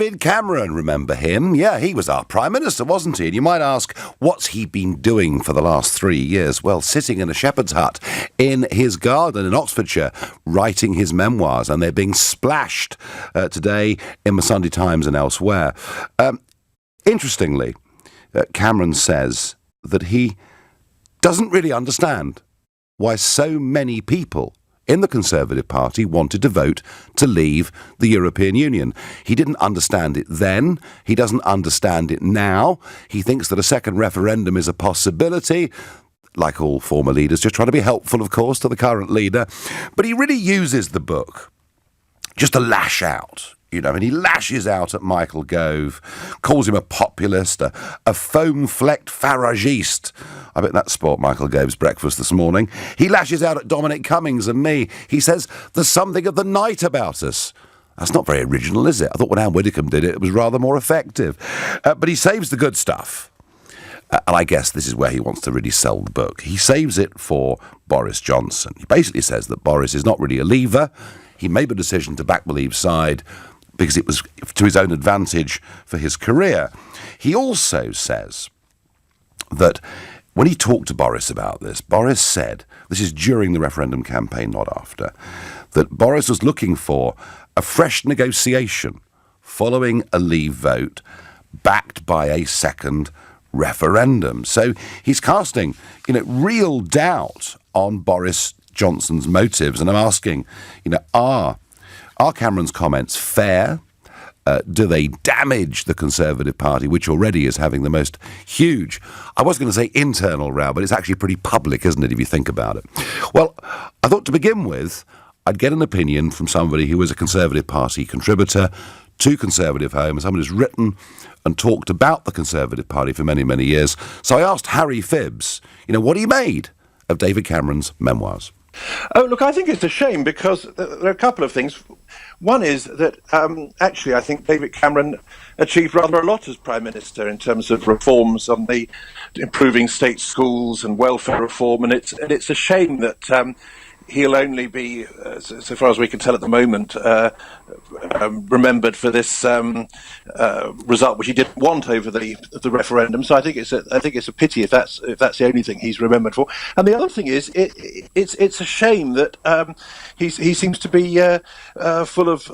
David Cameron, remember him? Yeah, he was our Prime Minister, wasn't he? And you might ask, what's he been doing for the last 3 years? Well, sitting in a shepherd's hut in his garden in Oxfordshire, writing his memoirs, and they're being splashed today in the Sunday Times and elsewhere. Interestingly, Cameron says that he doesn't really understand why so many people in the Conservative Party wanted to vote to leave the European Union. He didn't understand it then. He doesn't understand it now. He thinks that a second referendum is a possibility, like all former leaders, just trying to be helpful, of course, to the current leader. But he really uses the book just to lash out. You know, and he lashes out at Michael Gove, calls him a populist, a foam-flecked Faragiste. I bet that spoilt Michael Gove's breakfast this morning. He lashes out at Dominic Cummings and me. He says there's something of the night about us. That's not very original, is it? I thought when Anne Widdecombe did it, it was rather more effective. But he saves the good stuff. And I guess this is where he wants to really sell the book. He saves it for Boris Johnson. He basically says that Boris is not really a leaver. He made the decision to back the Leave side because it was to his own advantage for his career. He also says that when he talked to Boris about this, Boris said, this is during the referendum campaign, not after, that Boris was looking for a fresh negotiation following a Leave vote backed by a second referendum. So he's casting, real doubt on Boris Johnson's motives. And I'm asking, are Cameron's comments fair? Do they damage the Conservative Party, which already is having the most huge, I was going to say internal row, but it's actually pretty public, isn't it, if you think about it? Well, I thought to begin with, I'd get an opinion from somebody who is a Conservative Party contributor to Conservative Home, and somebody who's written and talked about the Conservative Party for many, many years. So I asked Harry Phibbs, what he made of David Cameron's memoirs. Oh, look, I think it's a shame because there are a couple of things. One is that actually I think David Cameron achieved rather a lot as Prime Minister in terms of reforms on the improving state schools and welfare reform, and it's a shame that he'll only be, so far as we can tell at the moment, remembered for this result which he didn't want over the referendum. So I think it's a pity if that's the only thing he's remembered for. And the other thing is, it's a shame that he seems to be full of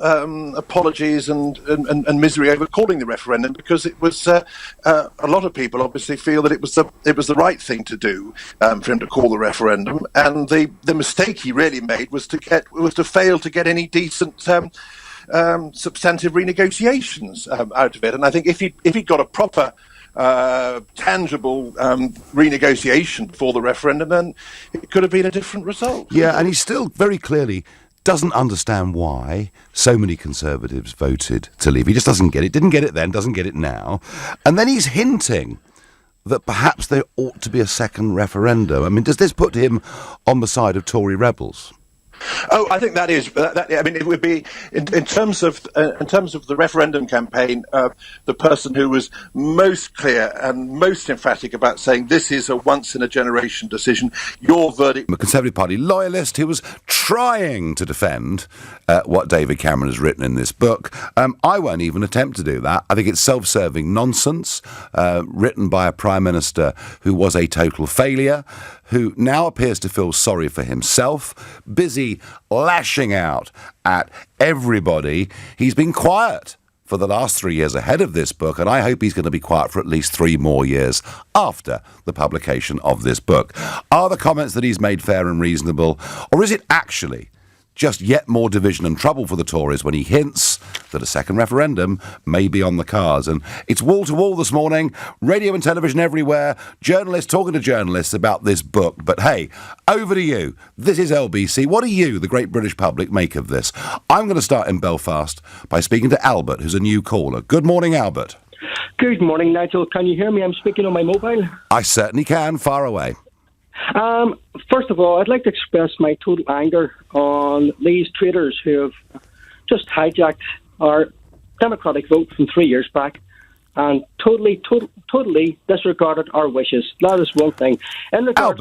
apologies and misery over calling the referendum, because it was a lot of people obviously feel that it was the right thing to do for him to call the referendum, and the mistake he really made was to fail to get any decent substantive renegotiations out of it. And I think if he'd got a proper tangible renegotiation before the referendum, then it could have been a different result. Yeah, and he still very clearly doesn't understand why so many Conservatives voted to leave. He just doesn't get it. Didn't get it then, doesn't get it now. And then he's hinting that perhaps there ought to be a second referendum. I mean, does this put him on the side of Tory rebels? Oh, I think that is. I mean, it would be in terms of the referendum campaign. The person who was most clear and most emphatic about saying this is a once-in-a-generation decision. Your verdict. A Conservative Party loyalist who was trying to defend what David Cameron has written in this book. I won't even attempt to do that. I think it's self-serving nonsense written by a Prime Minister who was a total failure, who now appears to feel sorry for himself, busy lashing out at everybody. He's been quiet for the last 3 years ahead of this book, and I hope he's going to be quiet for at least 3 more years after the publication of this book. Are the comments that he's made fair and reasonable, or is it actually just yet more division and trouble for the Tories when he hints that a second referendum may be on the cards? And it's wall-to-wall this morning, radio and television everywhere, journalists talking to journalists about this book. But hey, over to you. This is LBC. What do you, the great British public, make of this? I'm going to start in Belfast by speaking to Albert, who's a new caller. Good morning, Albert. Good morning, Nigel. Can you hear me? I'm speaking on my mobile. I certainly can. Far away. First of all, I'd like to express my total anger on these traitors who have just hijacked our democratic vote from 3 years back and totally disregarded our wishes. That is one thing. In regards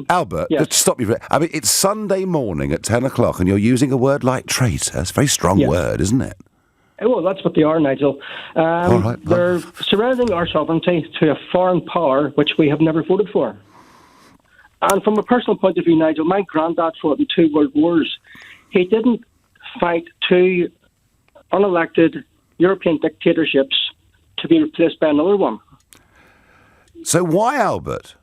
Albert, yes. Just stop you. I mean, it's Sunday morning at 10 o'clock and you're using a word like traitor. It's a very strong word, isn't it? Well, that's what they are, Nigel. All right. They're surrendering our sovereignty to a foreign power which we have never voted for. And from a personal point of view, Nigel, my granddad fought in 2 world wars. He didn't fight 2 unelected European dictatorships to be replaced by another one. So why, Albert,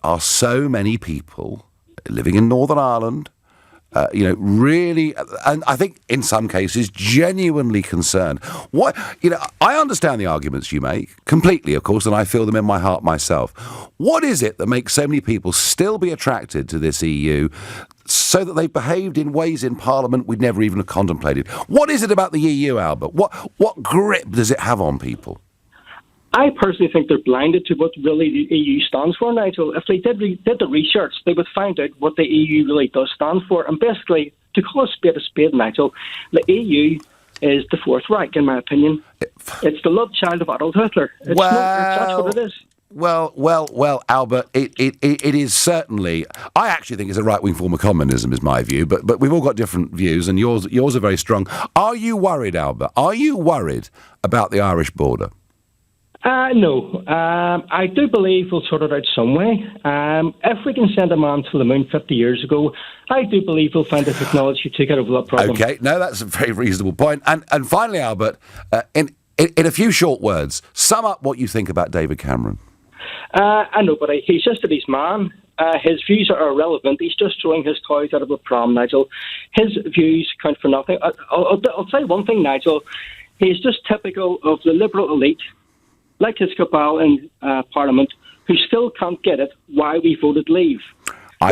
are so many people living in Northern Ireland, really, and I think in some cases genuinely concerned? I understand the arguments you make completely, of course, and I feel them in my heart myself. What is it that makes so many people still be attracted to this EU, so that they've behaved in ways in Parliament we'd never even have contemplated? What is it about the EU, Albert? What grip does it have on people? I personally think they're blinded to what really the EU stands for, Nigel. If they did the research, they would find out what the EU really does stand for. And basically, to call a spade, Nigel, the EU is the Fourth Reich, in my opinion. It's the love child of Adolf Hitler. That's what it is. Well, Albert, it is certainly. I actually think it's a right-wing form of communism, is my view. But we've all got different views, and yours are very strong. Are you worried, Albert? Are you worried about the Irish border? No. I do believe we'll sort it out some way. If we can send a man to the moon 50 years ago, I do believe we'll find the technology to get over that problem. Okay, no, that's a very reasonable point. And finally, Albert, in a few short words, sum up what you think about David Cameron. I know, but he's just a nice man. His views are irrelevant. He's just throwing his toys out of the pram, Nigel. His views count for nothing. I'll say one thing, Nigel. He's just typical of the liberal elite, like his cabal in Parliament, who still can't get it why we voted leave.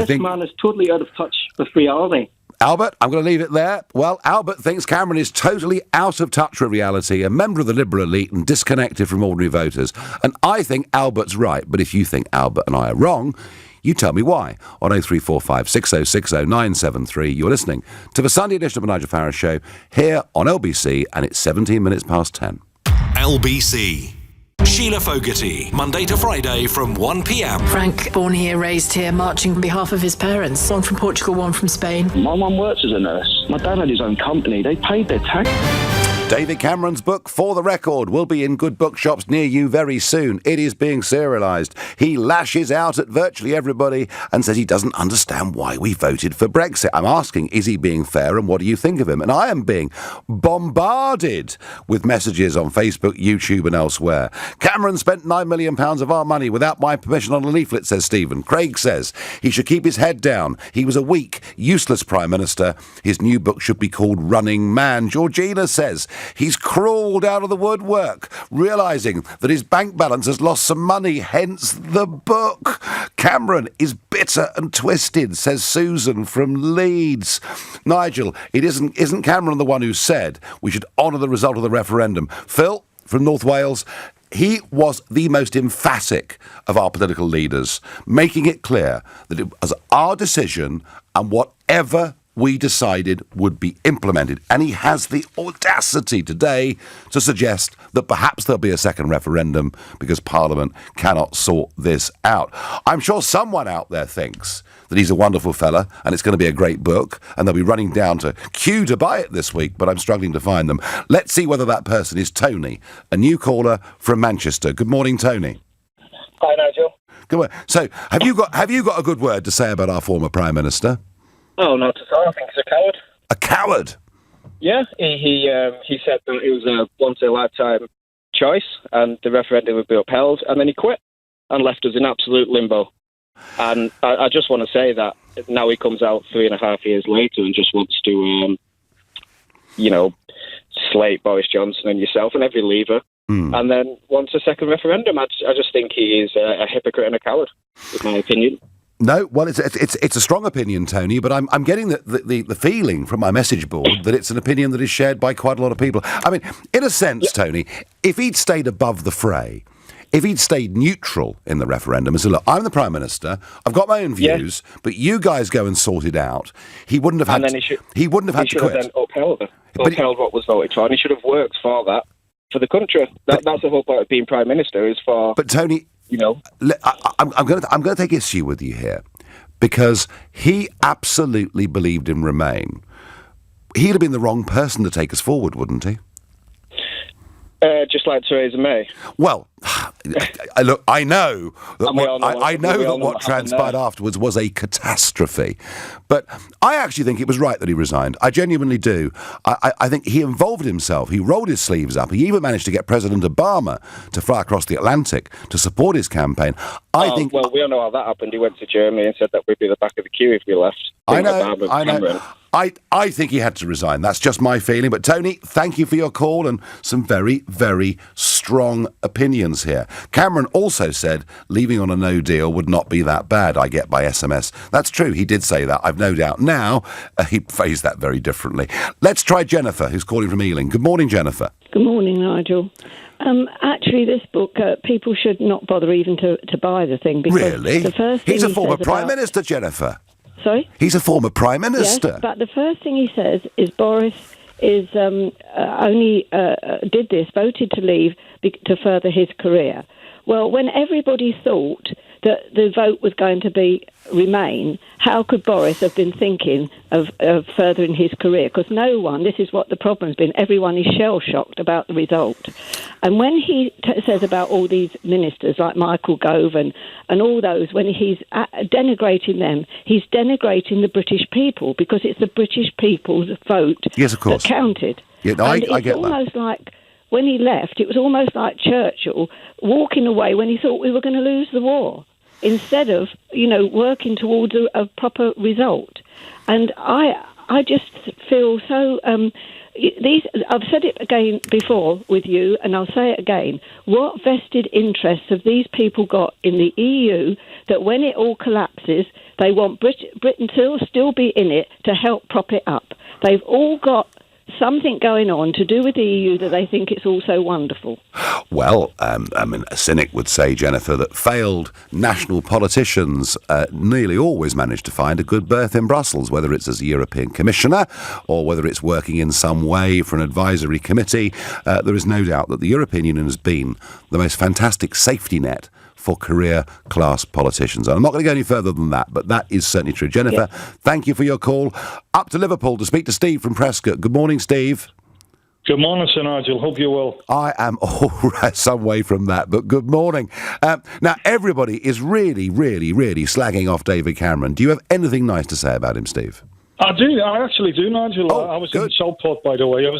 This man is totally out of touch with reality. Albert, I'm going to leave it there. Well, Albert thinks Cameron is totally out of touch with reality, a member of the liberal elite and disconnected from ordinary voters. And I think Albert's right. But if you think Albert and I are wrong, you tell me why. On 0345 6060 973, you're listening to the Sunday edition of the Nigel Farage Show here on LBC, and it's 17 minutes past 10. LBC. Sheila Fogarty, Monday to Friday from 1 p.m. Frank, born here, raised here, marching on behalf of his parents. One from Portugal, one from Spain. My mum works as a nurse. My dad had his own company. They paid their tax. David Cameron's book, For the Record, will be in good bookshops near you very soon. It is being serialised. He lashes out at virtually everybody and says he doesn't understand why we voted for Brexit. I'm asking, is he being fair, and what do you think of him? And I am being bombarded with messages on Facebook, YouTube and elsewhere. Cameron spent £9 million of our money without my permission on a leaflet, says Stephen. Craig says he should keep his head down. He was a weak, useless Prime Minister. His new book should be called Running Man. Georgina says he's crawled out of the woodwork, realising that his bank balance has lost some money, hence the book. Cameron is bitter and twisted, says Susan from Leeds. Nigel, isn't Cameron the one who said we should honour the result of the referendum? Phil from North Wales, he was the most emphatic of our political leaders, making it clear that it was our decision and whatever we decided would be implemented. And he has the audacity today to suggest that perhaps there'll be a second referendum because Parliament cannot sort this out. I'm sure someone out there thinks that he's a wonderful fella and it's going to be a great book and they'll be running down to Kew to buy it this week, but I'm struggling to find them. Let's see whether that person is Tony, a new caller from Manchester. Good morning, Tony. Hi, Nigel. Good morning. So, have you got a good word to say about our former Prime Minister? Oh, not at all. I think he's a coward. A coward? Yeah, he said that it was a once-in-a-lifetime choice and the referendum would be upheld, and then he quit and left us in absolute limbo. And I just want to say that now he comes out 3.5 years later and just wants to, slate Boris Johnson and yourself and every leaver, and then wants a second referendum. I just think he is a hypocrite and a coward, in my opinion. No, well, it's a strong opinion, Tony, but I'm getting the feeling from my message board that it's an opinion that is shared by quite a lot of people. I mean, in a sense, Tony, if he'd stayed above the fray, if he'd stayed neutral in the referendum and said, look, I'm the Prime Minister, I've got my own views, but you guys go and sort it out, he wouldn't have had to quit. He should have then upheld what was voted for, and he should have worked for that, for the country. That's the whole point of being Prime Minister, is for... But, Tony... I'm going to take issue with you here because he absolutely believed in Remain. He'd have been the wrong person to take us forward, wouldn't he? Just like Theresa May. Well, look, I know that And we all know what transpired afterwards was a catastrophe. But I actually think it was right that he resigned. I genuinely do. I think he involved himself. He rolled his sleeves up. He even managed to get President Obama to fly across the Atlantic to support his campaign. Well, we all know how that happened. He went to Germany and said that we'd be the back of the queue if we left. I know. I think he had to resign. That's just my feeling. But Tony, thank you for your call and some very, very strong opinions here. Cameron also said leaving on a no deal would not be that bad, I get by SMS. That's true. He did say that. I've no doubt now he phrased that very differently. Let's try Jennifer, who's calling from Ealing. Good morning, Jennifer. Good morning, Nigel. Actually, this book, people should not bother even to buy the thing. Because really? The first thing He's a former Prime Minister, Jennifer. Sorry? He's a former Prime Minister. Yes, but the first thing he says is Boris is voted to leave to further his career. Well, when everybody thought that the vote was going to remain, how could Boris have been thinking of furthering his career? Because no one, this is what the problem's been, everyone is shell-shocked about the result. And when he says about all these ministers like Michael Gove and all those, when he's denigrating them, he's denigrating the British people, because it's the British people's vote that counted. Yeah, no, I get that. Almost like when he left, it was almost like Churchill walking away when he thought we were going to lose the war, instead of, working towards a proper result. And I just feel so... I've said it again before with you, and I'll say it again. What vested interests have these people got in the EU that when it all collapses, they want Britain to still be in it to help prop it up? They've all got something going on to do with the EU that they think it's all so wonderful. Well, a cynic would say, Jennifer, that failed national politicians nearly always manage to find a good berth in Brussels, whether it's as a European Commissioner or whether it's working in some way for an advisory committee. There is no doubt that the European Union has been the most fantastic safety net for career-class politicians. And I'm not going to go any further than that, but that is certainly true. Jennifer, Thank you for your call. Up to Liverpool to speak to Steve from Prescott. Good morning, Steve. Good morning, Sir Nigel. Hope you're well. I am all right, some way from that, but good morning. Now, everybody is really, really, really slagging off David Cameron. Do you have anything nice to say about him, Steve? I do. I actually do, Nigel. I was in Southport, by the way. A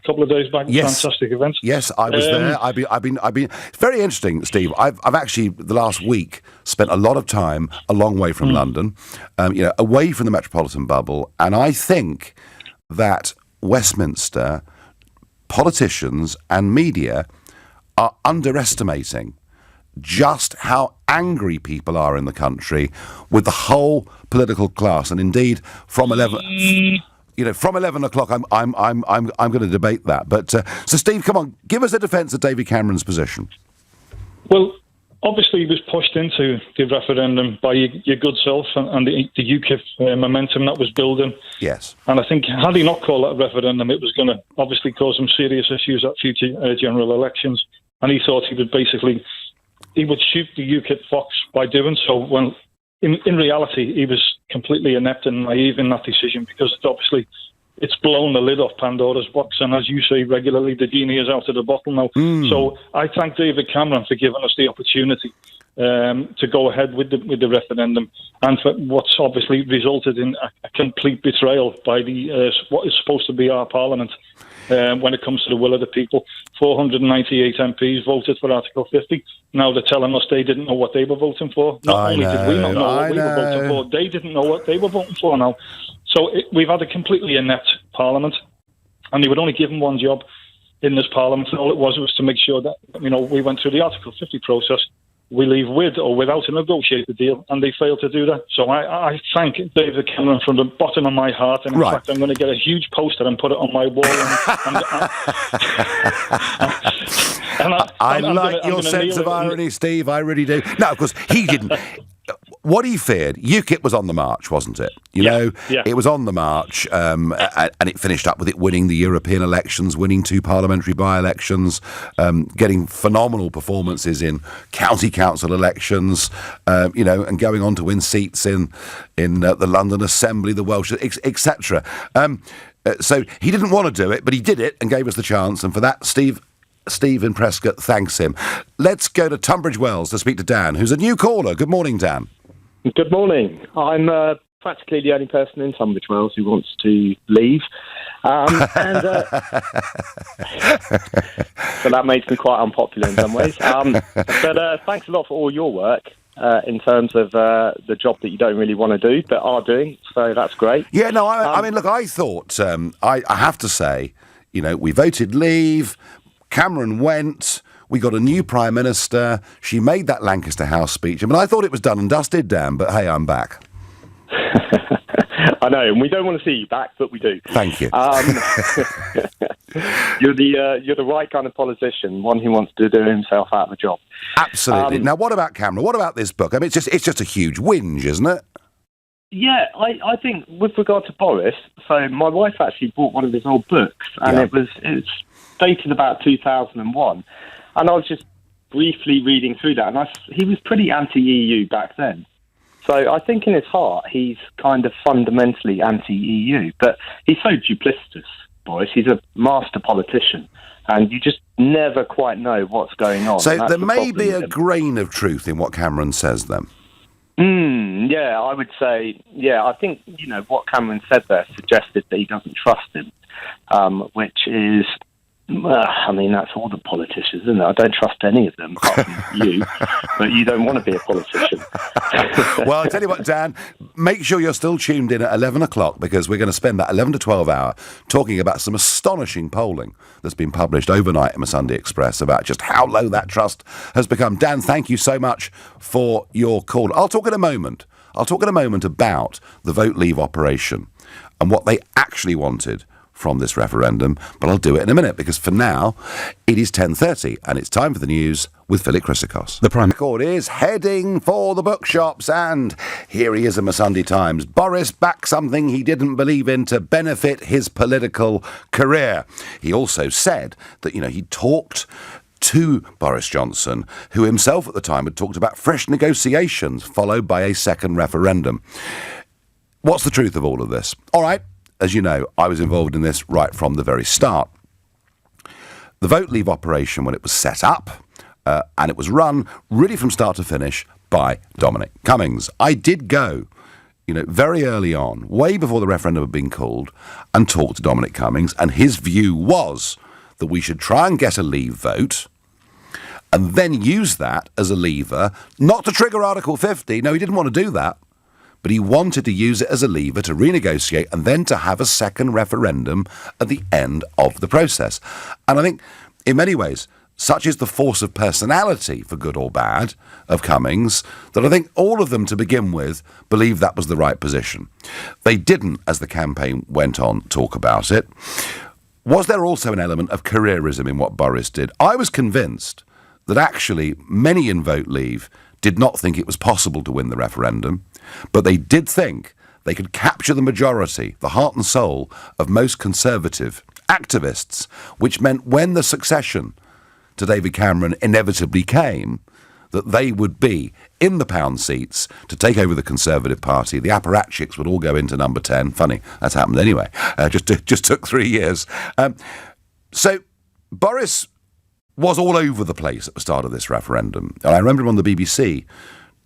couple of days back. Yes. Fantastic event. Yes, I was there. I've been. It's very interesting, Steve. I've actually the last week spent a lot of time a long way from London, away from the metropolitan bubble, and I think that Westminster politicians and media are underestimating just how angry people are in the country with the whole political class, and indeed from 11 o'clock, I'm going to debate that. But so, Steve, come on, give us a defence of David Cameron's position. Well, obviously, he was pushed into the referendum by your good self and the UKIP momentum that was building. Yes. And I think had he not called that a referendum, it was going to obviously cause some serious issues at future general elections. And he thought he would shoot the UKIP fox by doing so, when in reality he was completely inept and naive in that decision, because it's blown the lid off Pandora's box, and as you say regularly, the genie is out of the bottle now. So I thank David Cameron for giving us the opportunity to go ahead with the referendum, and for what's obviously resulted in a complete betrayal by what is supposed to be our Parliament. When it comes to the will of the people, 498 MPs voted for Article 50. Now they're telling us they didn't know what they were voting for. Not only did we not know what we were voting for, they didn't know what they were voting for now. So we've had a completely inept Parliament, and they would only give them one job in this Parliament, and all it was to make sure that we went through the Article 50 process. We leave with or without a negotiated deal, and they failed to do that. So I thank David Cameron from the bottom of my heart, and in fact I'm going to get a huge poster and put it on my wall. I like your sense of irony, Steve, I really do. No, of course, he didn't. What he feared, UKIP was on the march, wasn't it? It was on the march, and it finished up with it winning the European elections, winning 2 parliamentary by-elections, getting phenomenal performances in county council elections, and going on to win seats in the London Assembly, the Welsh, etc. So he didn't want to do it, but he did it and gave us the chance. And for that, Steve in Prescott thanks him. Let's go to Tunbridge Wells to speak to Dan, who's a new caller. Good morning, Dan. Good morning. I'm practically the only person in Tunbridge Wells who wants to leave. So that makes me quite unpopular in some ways. But thanks a lot for all your work in terms of the job that you don't really want to do, but are doing. So that's great. Yeah, no, I mean, look, I thought, I have to say, we voted leave, Cameron went, we got a new Prime Minister, she made that Lancaster House speech. I mean, I thought it was done and dusted, Dan, but hey, I'm back. I know, and we don't want to see you back, but we do. Thank you. You're the right kind of politician, one who wants to do himself out of the job. Absolutely. Now, what about Cameron? What about this book? I mean, it's just a huge whinge, isn't it? Yeah, I think with regard to Boris, so my wife actually bought one of his old books, and it's dated about 2001, and I was just briefly reading through that, and he was pretty anti-EU back then. So I think in his heart he's kind of fundamentally anti-EU, but he's so duplicitous, Boris. He's a master politician, and you just never quite know what's going on. So there may be a grain of truth in what Cameron says then. Yeah, I would say, I think, what Cameron said there suggested that he doesn't trust him, which is, that's all the politicians, isn't it? I don't trust any of them, apart from you, but you don't want to be a politician. Well, I'll tell you what, Dan, make sure you're still tuned in at 11 o'clock, because we're going to spend that 11 to 12 hour talking about some astonishing polling that's been published overnight in the Sunday Express about just how low that trust has become. Dan, thank you so much for your call. I'll talk in a moment about the Vote Leave operation and what they actually wanted from this referendum, but I'll do it in a minute, because for now it is 10:30 and it's time for the news with Philip Chryssikos. The Prime Record is heading for the bookshops, and here he is in the Sunday Times. Boris backed something he didn't believe in to benefit his political career. He also said that, he talked to Boris Johnson, who himself at the time had talked about fresh negotiations followed by a second referendum. What's the truth of all of this? All right. As you know, I was involved in this right from the very start. The Vote Leave operation, when it was set up, and it was run really from start to finish by Dominic Cummings. I did go, very early on, way before the referendum had been called, and talk to Dominic Cummings, and his view was that we should try and get a leave vote and then use that as a lever, not to trigger Article 50. No, he didn't want to do that. But he wanted to use it as a lever to renegotiate and then to have a second referendum at the end of the process. And I think, in many ways, such is the force of personality, for good or bad, of Cummings, that I think all of them, to begin with, believed that was the right position. They didn't, as the campaign went on, talk about it. Was there also an element of careerism in what Boris did? I was convinced that actually many in Vote Leave did not think it was possible to win the referendum, but they did think they could capture the majority, the heart and soul of most Conservative activists, which meant when the succession to David Cameron inevitably came, that they would be in the pound seats to take over the Conservative Party. The apparatchiks would all go into number 10. Funny, that's happened anyway. Just took 3 years. So Boris was all over the place at the start of this referendum. And I remember him on the BBC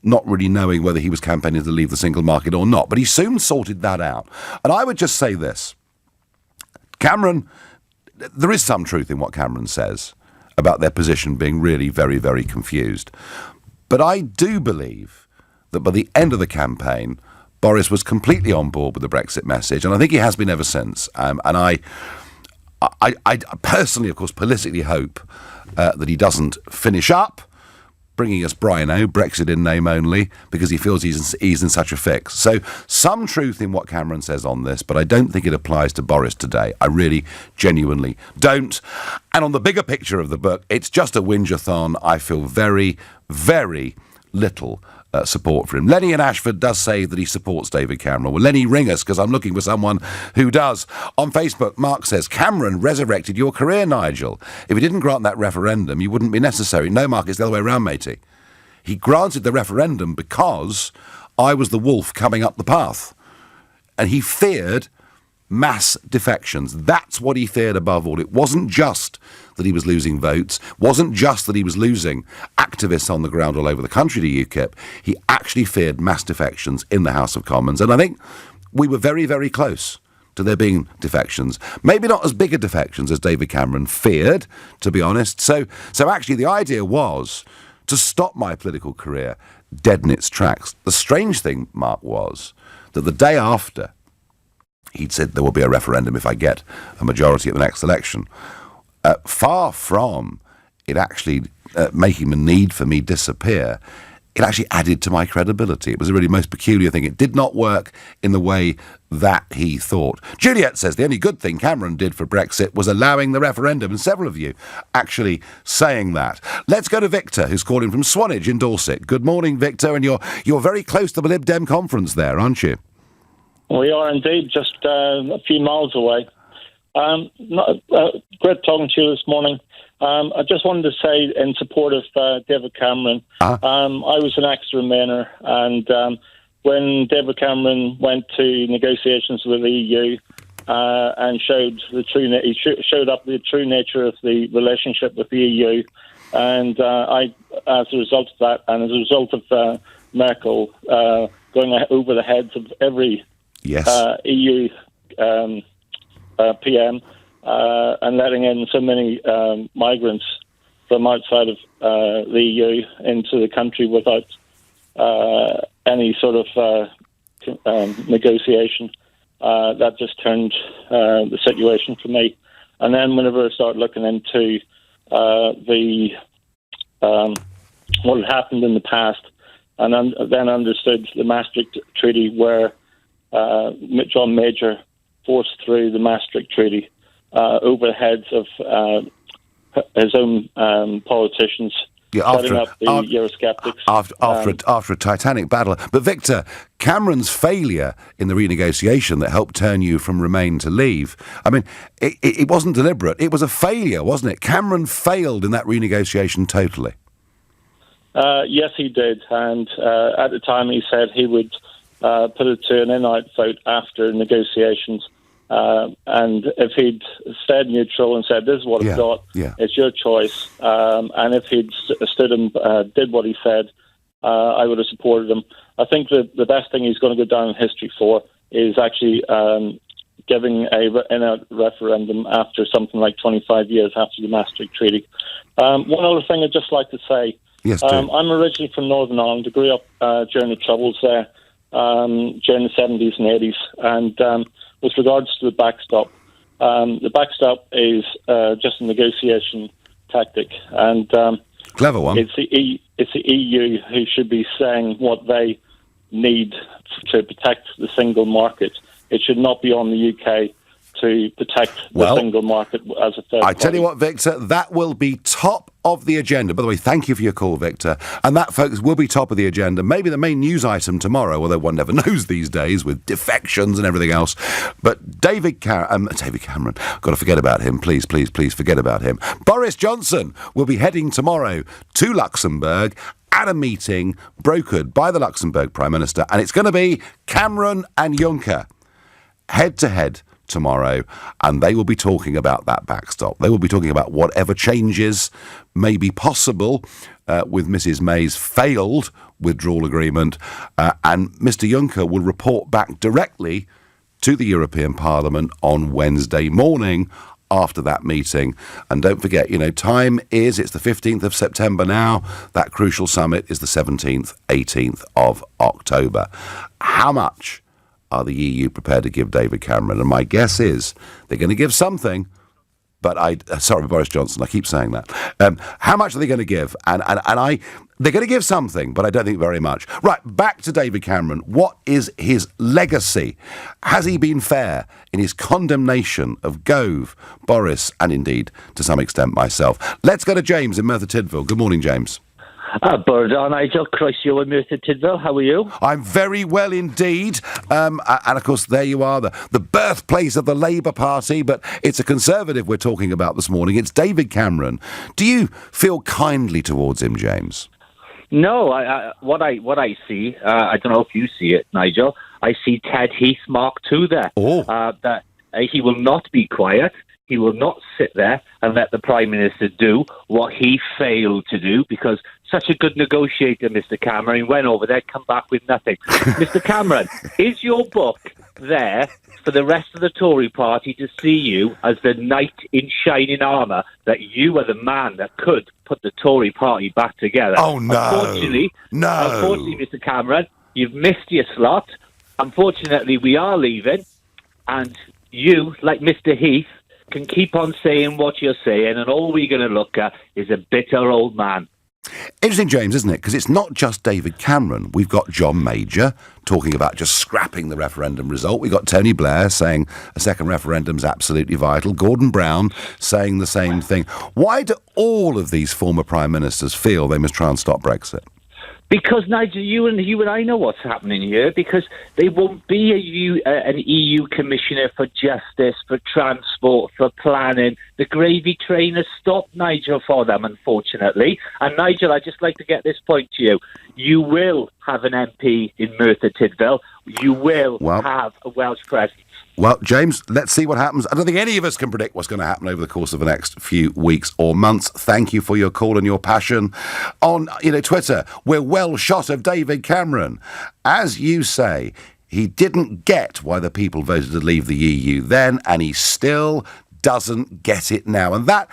not really knowing whether he was campaigning to leave the single market or not. But he soon sorted that out. And I would just say this. Cameron, there is some truth in what Cameron says about their position being really very, very confused. But I do believe that by the end of the campaign, Boris was completely on board with the Brexit message. And I think he has been ever since. And I personally, of course, politically hope that he doesn't finish up bringing us Brino, Brexit in name only, because he feels he's in such a fix. So some truth in what Cameron says on this, but I don't think it applies to Boris today. I really, genuinely don't. And on the bigger picture of the book, it's just a whinge-a-thon. I feel very, very little support for him. Lenny in Ashford does say that he supports David Cameron. Well, Lenny, ring us, because I'm looking for someone who does. On Facebook, Mark says, Cameron resurrected your career, Nigel. If he didn't grant that referendum, you wouldn't be necessary. No, Mark, it's the other way around, matey. He granted the referendum because I was the wolf coming up the path. And he feared mass defections. That's what he feared above all. It wasn't just that he was losing votes, wasn't just that he was losing activists on the ground all over the country to UKIP. He actually feared mass defections in the House of Commons. And I think we were very, very close to there being defections. Maybe not as big a defections as David Cameron feared, to be honest. So actually the idea was to stop my political career dead in its tracks. The strange thing, Mark, was that the day after he'd said there will be a referendum if I get a majority at the next election, far from it actually making the need for me disappear, it actually added to my credibility. It was a really most peculiar thing. It did not work in the way that he thought. Juliet says the only good thing Cameron did for Brexit was allowing the referendum, and several of you actually saying that. Let's go to Victor, who's calling from Swanage in Dorset. Good morning, Victor, and you're very close to the Lib Dem conference there, aren't you? We are indeed, just a few miles away. Great talking to you this morning. I just wanted to say in support of David Cameron, I was an ex-Remainer, and when David Cameron went to negotiations with the EU and showed up the true nature of the relationship with the EU, and I, as a result of that, and as a result of Merkel going over the heads of every EU PM, and letting in so many migrants from outside of the EU into the country without any sort of negotiation. That just turned the situation for me. And then whenever I started looking into what had happened in the past, and then understood the Maastricht Treaty, where John Major forced through the Maastricht Treaty over the heads of his own politicians, setting up the Eurosceptics. After a titanic battle. But Victor, Cameron's failure in the renegotiation that helped turn you from Remain to Leave, I mean, it wasn't deliberate. It was a failure, wasn't it? Cameron failed in that renegotiation totally. Yes, he did. And at the time he said he would put it to an in-out vote after negotiations. And if he'd stayed neutral and said, this is what I've got, it's your choice, and if he'd stood and did what he said, I would have supported him. I think that the best thing he's going to go down in history for is actually giving a referendum after something like 25 years after the Maastricht Treaty. One other thing I'd just like to say. Yes, I'm originally from Northern Ireland. I grew up during the Troubles there, during the 70s and 80s, and with regards to the backstop is just a negotiation tactic, and clever one. It's the EU who should be saying what they need to protect the single market. It should not be on the UK to protect the single market as a third party. I tell you what, Victor, that will be top of the agenda. By the way, thank you for your call, Victor. And that, folks, will be top of the agenda. Maybe the main news item tomorrow, although one never knows these days with defections and everything else. But David Cameron, got to forget about him. Please, please, please forget about him. Boris Johnson will be heading tomorrow to Luxembourg at a meeting brokered by the Luxembourg Prime Minister. And it's going to be Cameron and Juncker head-to-head tomorrow, and they will be talking about that backstop. They will be talking about whatever changes may be possible with Mrs May's failed withdrawal agreement, and Mr Juncker will report back directly to the European Parliament on Wednesday morning after that meeting. And don't forget, it's the 15th of September now. That crucial summit is the 17th, 18th of October. How much are the EU prepared to give David Cameron? And my guess is they're going to give something, but sorry, Boris Johnson, I keep saying that. How much are they going to give? And they're going to give something, but I don't think very much. Right, back to David Cameron. What is his legacy? Has he been fair in his condemnation of Gove, Boris, and indeed, to some extent, myself? Let's go to James in Merthyr Tydfil. Good morning, James. Nigel, Crossio and Merthyr Tydfil, how are you? I'm very well indeed. And of course, there you are, the birthplace of the Labour Party, but it's a Conservative we're talking about this morning. It's David Cameron. Do you feel kindly towards him, James? No, what I see, I don't know if you see it, Nigel, I see Ted Heath Mark II there. Oh. he will not be quiet. He will not sit there and let the Prime Minister do what he failed to do, because such a good negotiator, Mr. Cameron, he went over there, come back with nothing. Mr. Cameron, is your book there for the rest of the Tory party to see you as the knight in shining armour, that you are the man that could put the Tory party back together? Oh, no. Unfortunately, Mr. Cameron, you've missed your slot. Unfortunately, we are leaving, and you, like Mr. Heath, can keep on saying what you're saying, and all we're going to look at is a bitter old man. Interesting, James, isn't it? Because it's not just David Cameron. We've got John Major talking about just scrapping the referendum result. We've got Tony Blair saying a second referendum's absolutely vital. Gordon Brown saying the same thing. Why do all of these former prime ministers feel they must try and stop Brexit? Because, Nigel, you and I know what's happening here, because there won't be an EU commissioner for justice, for transport, for planning. The gravy train has stopped, Nigel, for them, unfortunately. And, Nigel, I'd just like to get this point to you. You will have an MP in Merthyr Tydfil. You will have a Welsh presence. Well, James, let's see what happens. I don't think any of us can predict what's going to happen over the course of the next few weeks or months. Thank you for your call and your passion. On, Twitter, we're well shot of David Cameron. As you say, he didn't get why the people voted to leave the EU then, and he still doesn't get it now. And that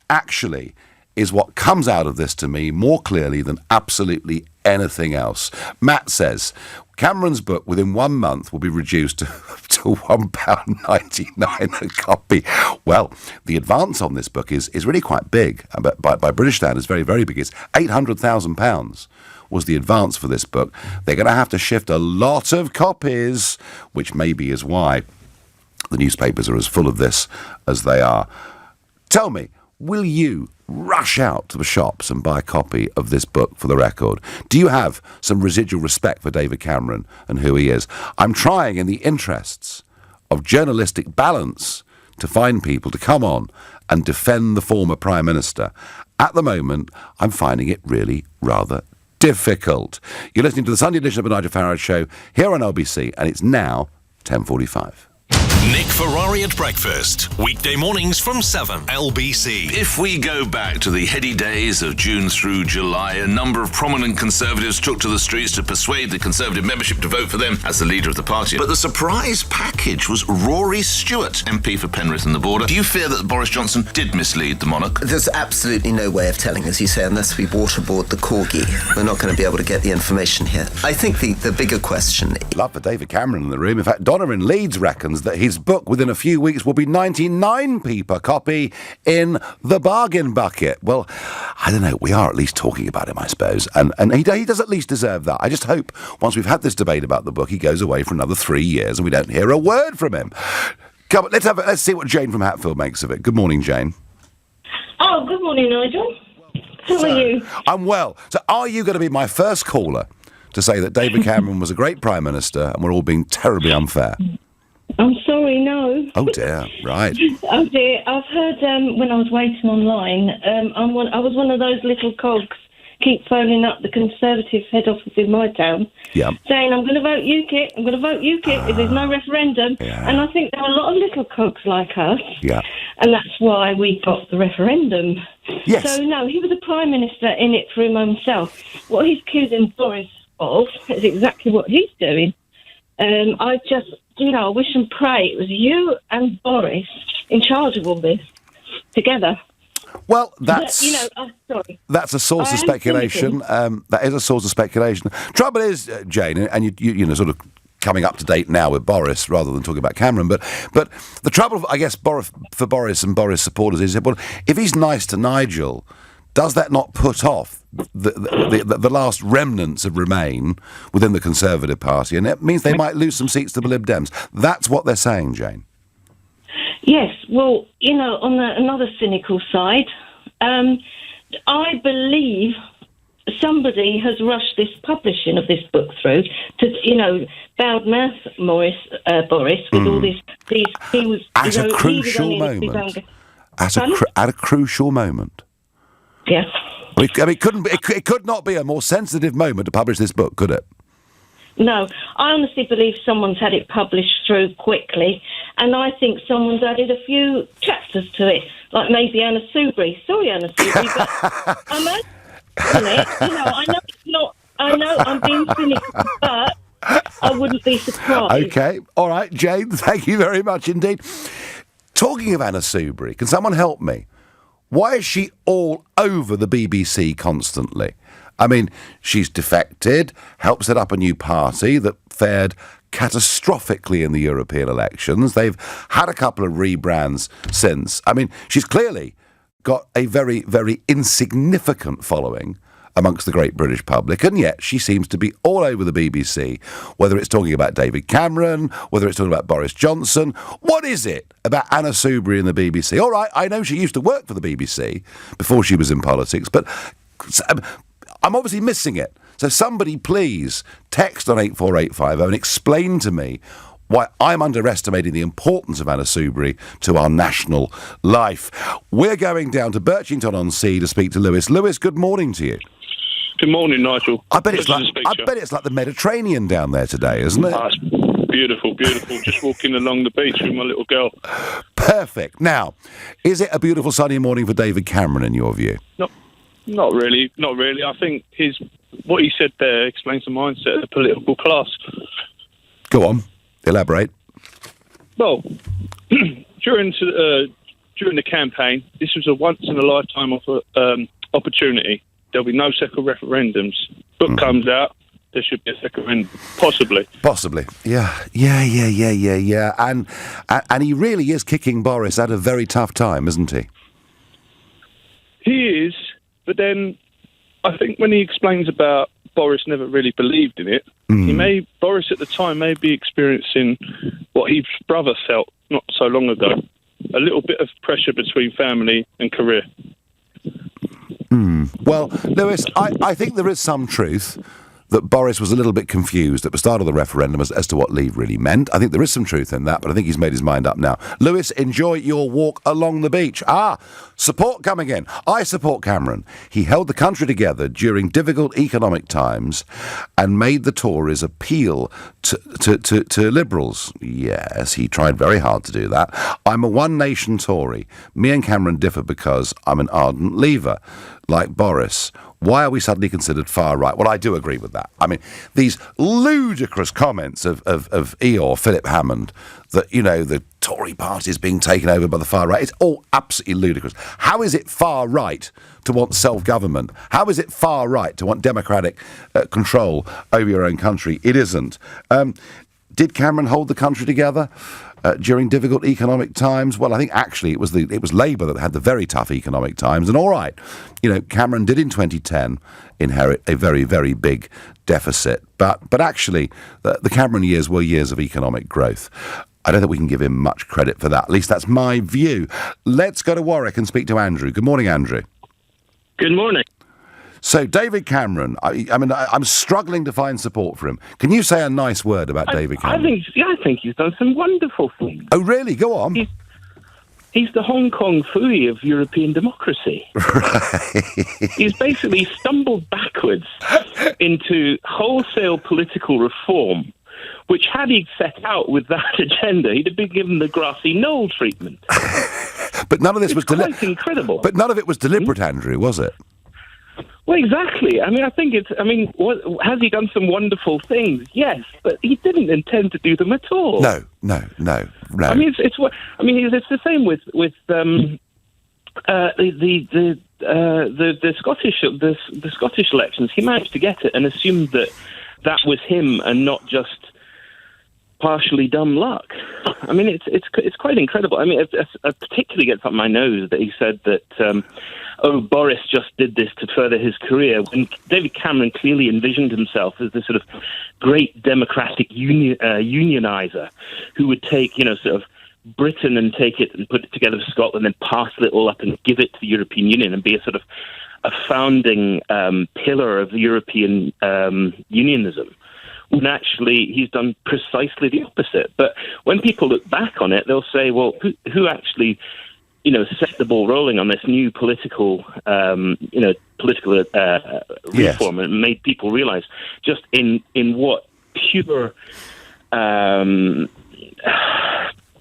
actually is what comes out of this to me more clearly than absolutely anything else. Matt says, Cameron's book within 1 month will be reduced to £1.99 a copy. Well, the advance on this book is really quite big. By British standards, very, very big. It's £800,000 was the advance for this book. They're going to have to shift a lot of copies, which maybe is why the newspapers are as full of this as they are. Tell me, will you rush out to the shops and buy a copy of this book for the record? Do you have some residual respect for David Cameron and who he is? I'm trying, in the interests of journalistic balance, to find people to come on and defend the former Prime Minister. At the moment, I'm finding it really rather difficult. You're listening to the Sunday edition of the Nigel Farage Show here on LBC, and it's now 10:45. Nick Ferrari at breakfast, weekday mornings from 7, LBC. If we go back to the heady days of June through July, a number of prominent Conservatives took to the streets to persuade the Conservative membership to vote for them as the leader of the party. But the surprise package was Rory Stewart, MP for Penrith and the Border. Do you fear that Boris Johnson did mislead the monarch? There's absolutely no way of telling, as you say, unless we waterboard the corgi. We're not going to be able to get the information here. I think the bigger question... Love for David Cameron in the room. In fact, Donna in Leeds reckons that his book within a few weeks will be 99p per copy in the bargain bucket. Well, I don't know. We are at least talking about him, I suppose. And he does at least deserve that. I just hope once we've had this debate about the book, he goes away for another 3 years and we don't hear a word from him. Come on, let's see what Jane from Hatfield makes of it. Good morning, Jane. Oh, good morning, Nigel. How are you? I'm well. So are you going to be my first caller to say that David Cameron was a great Prime Minister and we're all being terribly unfair? I'm sorry, no. Oh dear, right. Oh dear, I've heard when I was waiting online, I was one of those little cogs keep phoning up the Conservative head office in my town, saying I'm going to vote UKIP, if there's no referendum. And I think there are a lot of little cogs like us, and that's why we got the referendum. Yes. So no, he was a Prime Minister in it for himself. What he's accusing Boris of is exactly what he's doing. I just, I wish and pray it was you and Boris in charge of all this together. Well, that's sorry. That's a source of speculation. That is a source of speculation. Trouble is, Jane, and you sort of coming up to date now with Boris rather than talking about Cameron. But the trouble, I guess, for Boris and Boris supporters is, well, if he's nice to Nigel, does that not put off the last remnants of Remain within the Conservative Party? And it means they might lose some seats to the Lib Dems. That's what they're saying, Jane. Yes, well, on another cynical side, I believe somebody has rushed this publishing of this book through to, bowed mouth Boris with all this. He was at a crucial moment. At a crucial moment. Yeah. It could not be a more sensitive moment to publish this book, could it? No, I honestly believe someone's had it published through quickly, and I think someone's added a few chapters to it, like maybe Anna Soubry. Sorry, Anna Soubry, but I'm on it. You know, I know it's not. I know I'm being cynical, but I wouldn't be surprised. Okay, all right, Jane. Thank you very much indeed. Talking of Anna Soubry, can someone help me? Why is she all over the BBC constantly? I mean, she's defected, helped set up a new party that fared catastrophically in the European elections. They've had a couple of rebrands since. I mean, she's clearly got a very, very insignificant following amongst the great British public, and yet she seems to be all over the BBC, whether it's talking about David Cameron, whether it's talking about Boris Johnson. What is it about Anna Soubry and the BBC? All right, I know she used to work for the BBC before she was in politics, but I'm obviously missing it. So somebody please text on 84850 and explain to me why I'm underestimating the importance of Anna Soubry to our national life. We're going down to Birchington-on-Sea to speak to Lewis. Lewis, good morning to you. Good morning, Nigel. I bet it's like the Mediterranean down there today, isn't it? It's beautiful, beautiful. Just walking along the beach with my little girl. Perfect. Now, is it a beautiful sunny morning for David Cameron in your view? Not really. I think what he said there explains the mindset of the political class. Go on, elaborate. Well, during the campaign, this was a once in a lifetime opportunity. There'll be no second referendums. Book comes out, there should be a second referendum, possibly. Yeah. And he really is kicking Boris at a very tough time, isn't he? He is, but then I think when he explains about Boris never really believed in it, Boris at the time may be experiencing what his brother felt not so long ago, a little bit of pressure between family and career. Well, Lewis, I think there is some truth that Boris was a little bit confused at the start of the referendum as to what leave really meant. I think there is some truth in that, but I think he's made his mind up now. Lewis, enjoy your walk along the beach. Support coming in. I support Cameron. He held the country together during difficult economic times and made the Tories appeal to Liberals. Yes, he tried very hard to do that. I'm a one-nation Tory. Me and Cameron differ because I'm an ardent Leaver, like Boris. Why are we suddenly considered far right? Well, I do agree with that. I mean, these ludicrous comments of Eeyore, Philip Hammond, that, you know, the Tory party is being taken over by the far right. It's all absolutely ludicrous. How is it far right to want self-government? How is it far right to want democratic control over your own country? It isn't. Did Cameron hold the country together during difficult economic times? Well, I think actually it was Labour that had the very tough economic times. And all right, you know, Cameron did in 2010 inherit a very, very big deficit. But actually, the Cameron years were years of economic growth. I don't think we can give him much credit for that. At least that's my view. Let's go to Warwick and speak to Andrew. Good morning, Andrew. Good morning. So, David Cameron, I'm struggling to find support for him. Can you say a nice word about David Cameron? I think he's done some wonderful things. Oh, really? Go on. He's the Hong Kong Phooey of European democracy. Right. He's basically stumbled backwards into wholesale political reform, which had he set out with that agenda, he'd have been given the grassy knoll treatment. But none of this was quite incredible. But none of it was deliberate, Andrew, was it? Well, exactly. I mean, has he done some wonderful things? Yes, but he didn't intend to do them at all. No. I mean, it's the same with the Scottish elections. He managed to get it and assumed that was him and not just partially dumb luck. I mean, it's quite incredible. I mean, it particularly gets up my nose that he said that. Boris just did this to further his career, when David Cameron clearly envisioned himself as this sort of great democratic unionizer who would take, sort of Britain and take it and put it together with Scotland and parcel it all up and give it to the European Union and be a sort of a founding pillar of European unionism. When actually he's done precisely the opposite. But when people look back on it, they'll say, well, who actually set the ball rolling on this new political reform and made people realise just in what pure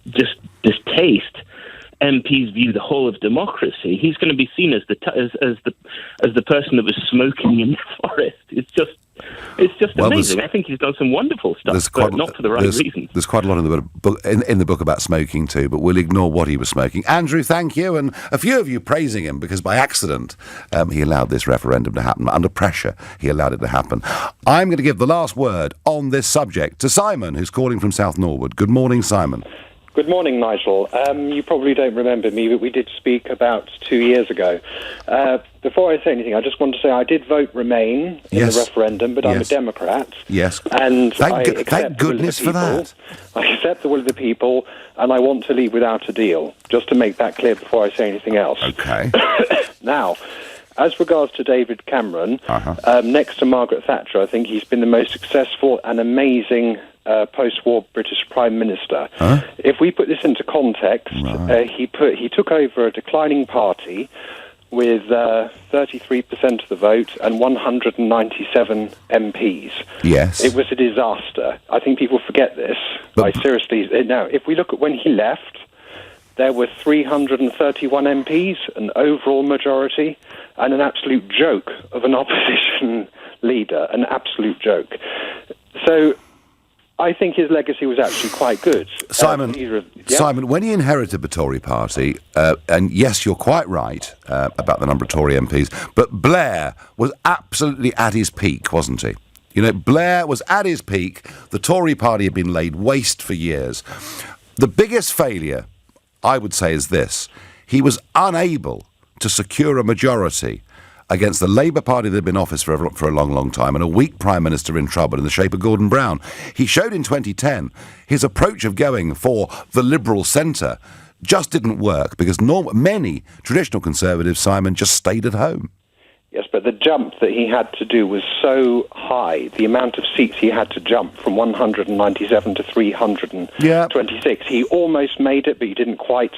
just distaste MPs view the whole of democracy, he's going to be seen as the person that was smoking in the forest. It's just amazing. I think he's done some wonderful stuff, but not for the right reasons. There's quite a lot in the book about smoking too, but we'll ignore what he was smoking. Andrew, thank you, and a few of you praising him because by accident he allowed this referendum to happen. Under pressure, he allowed it to happen. I'm going to give the last word on this subject to Simon, who's calling from South Norwood. Good morning, Simon. Good morning, Nigel. You probably don't remember me, but we did speak about 2 years ago. Before I say anything, I just want to say I did vote Remain in the referendum, but I'm a Democrat. Yes. And thank goodness for that. I accept the will of the people, and I want to leave without a deal, just to make that clear before I say anything else. Okay. Now, as regards to David Cameron, next to Margaret Thatcher, I think he's been the most successful and amazing post-war British Prime Minister. If we put this into context, he took over a declining party with 33% of the vote and 197 MPs. Yes. It was a disaster. I think people forget this. Now, if we look at when he left, there were 331 MPs, an overall majority, and an absolute joke of an opposition leader, an absolute joke. So I think his legacy was actually quite good. Simon, when he inherited the Tory party, and yes, you're quite right about the number of Tory MPs, but Blair was absolutely at his peak, wasn't he? You know, Blair was at his peak. The Tory party had been laid waste for years. The biggest failure, I would say, is this. He was unable to secure a majority against the Labour Party that had been in office for a long, long time and a weak Prime Minister in trouble in the shape of Gordon Brown. He showed in 2010 his approach of going for the Liberal centre just didn't work because many traditional Conservatives, Simon, just stayed at home. Yes, but the jump that he had to do was so high, the amount of seats he had to jump from 197 to 326. He almost made it, but he didn't quite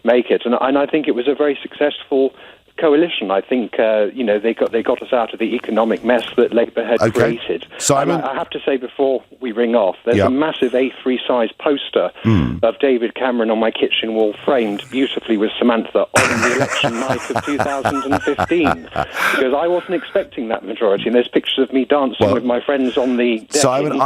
make it. And I think it was a very successful coalition. I think they got us out of the economic mess that Labour had created. Simon, I have to say before we ring off, there's a massive A3 size poster of David Cameron on my kitchen wall, framed beautifully with Samantha on the election night of 2015, because I wasn't expecting that majority. And there's pictures of me dancing with my friends on the deck. Simon,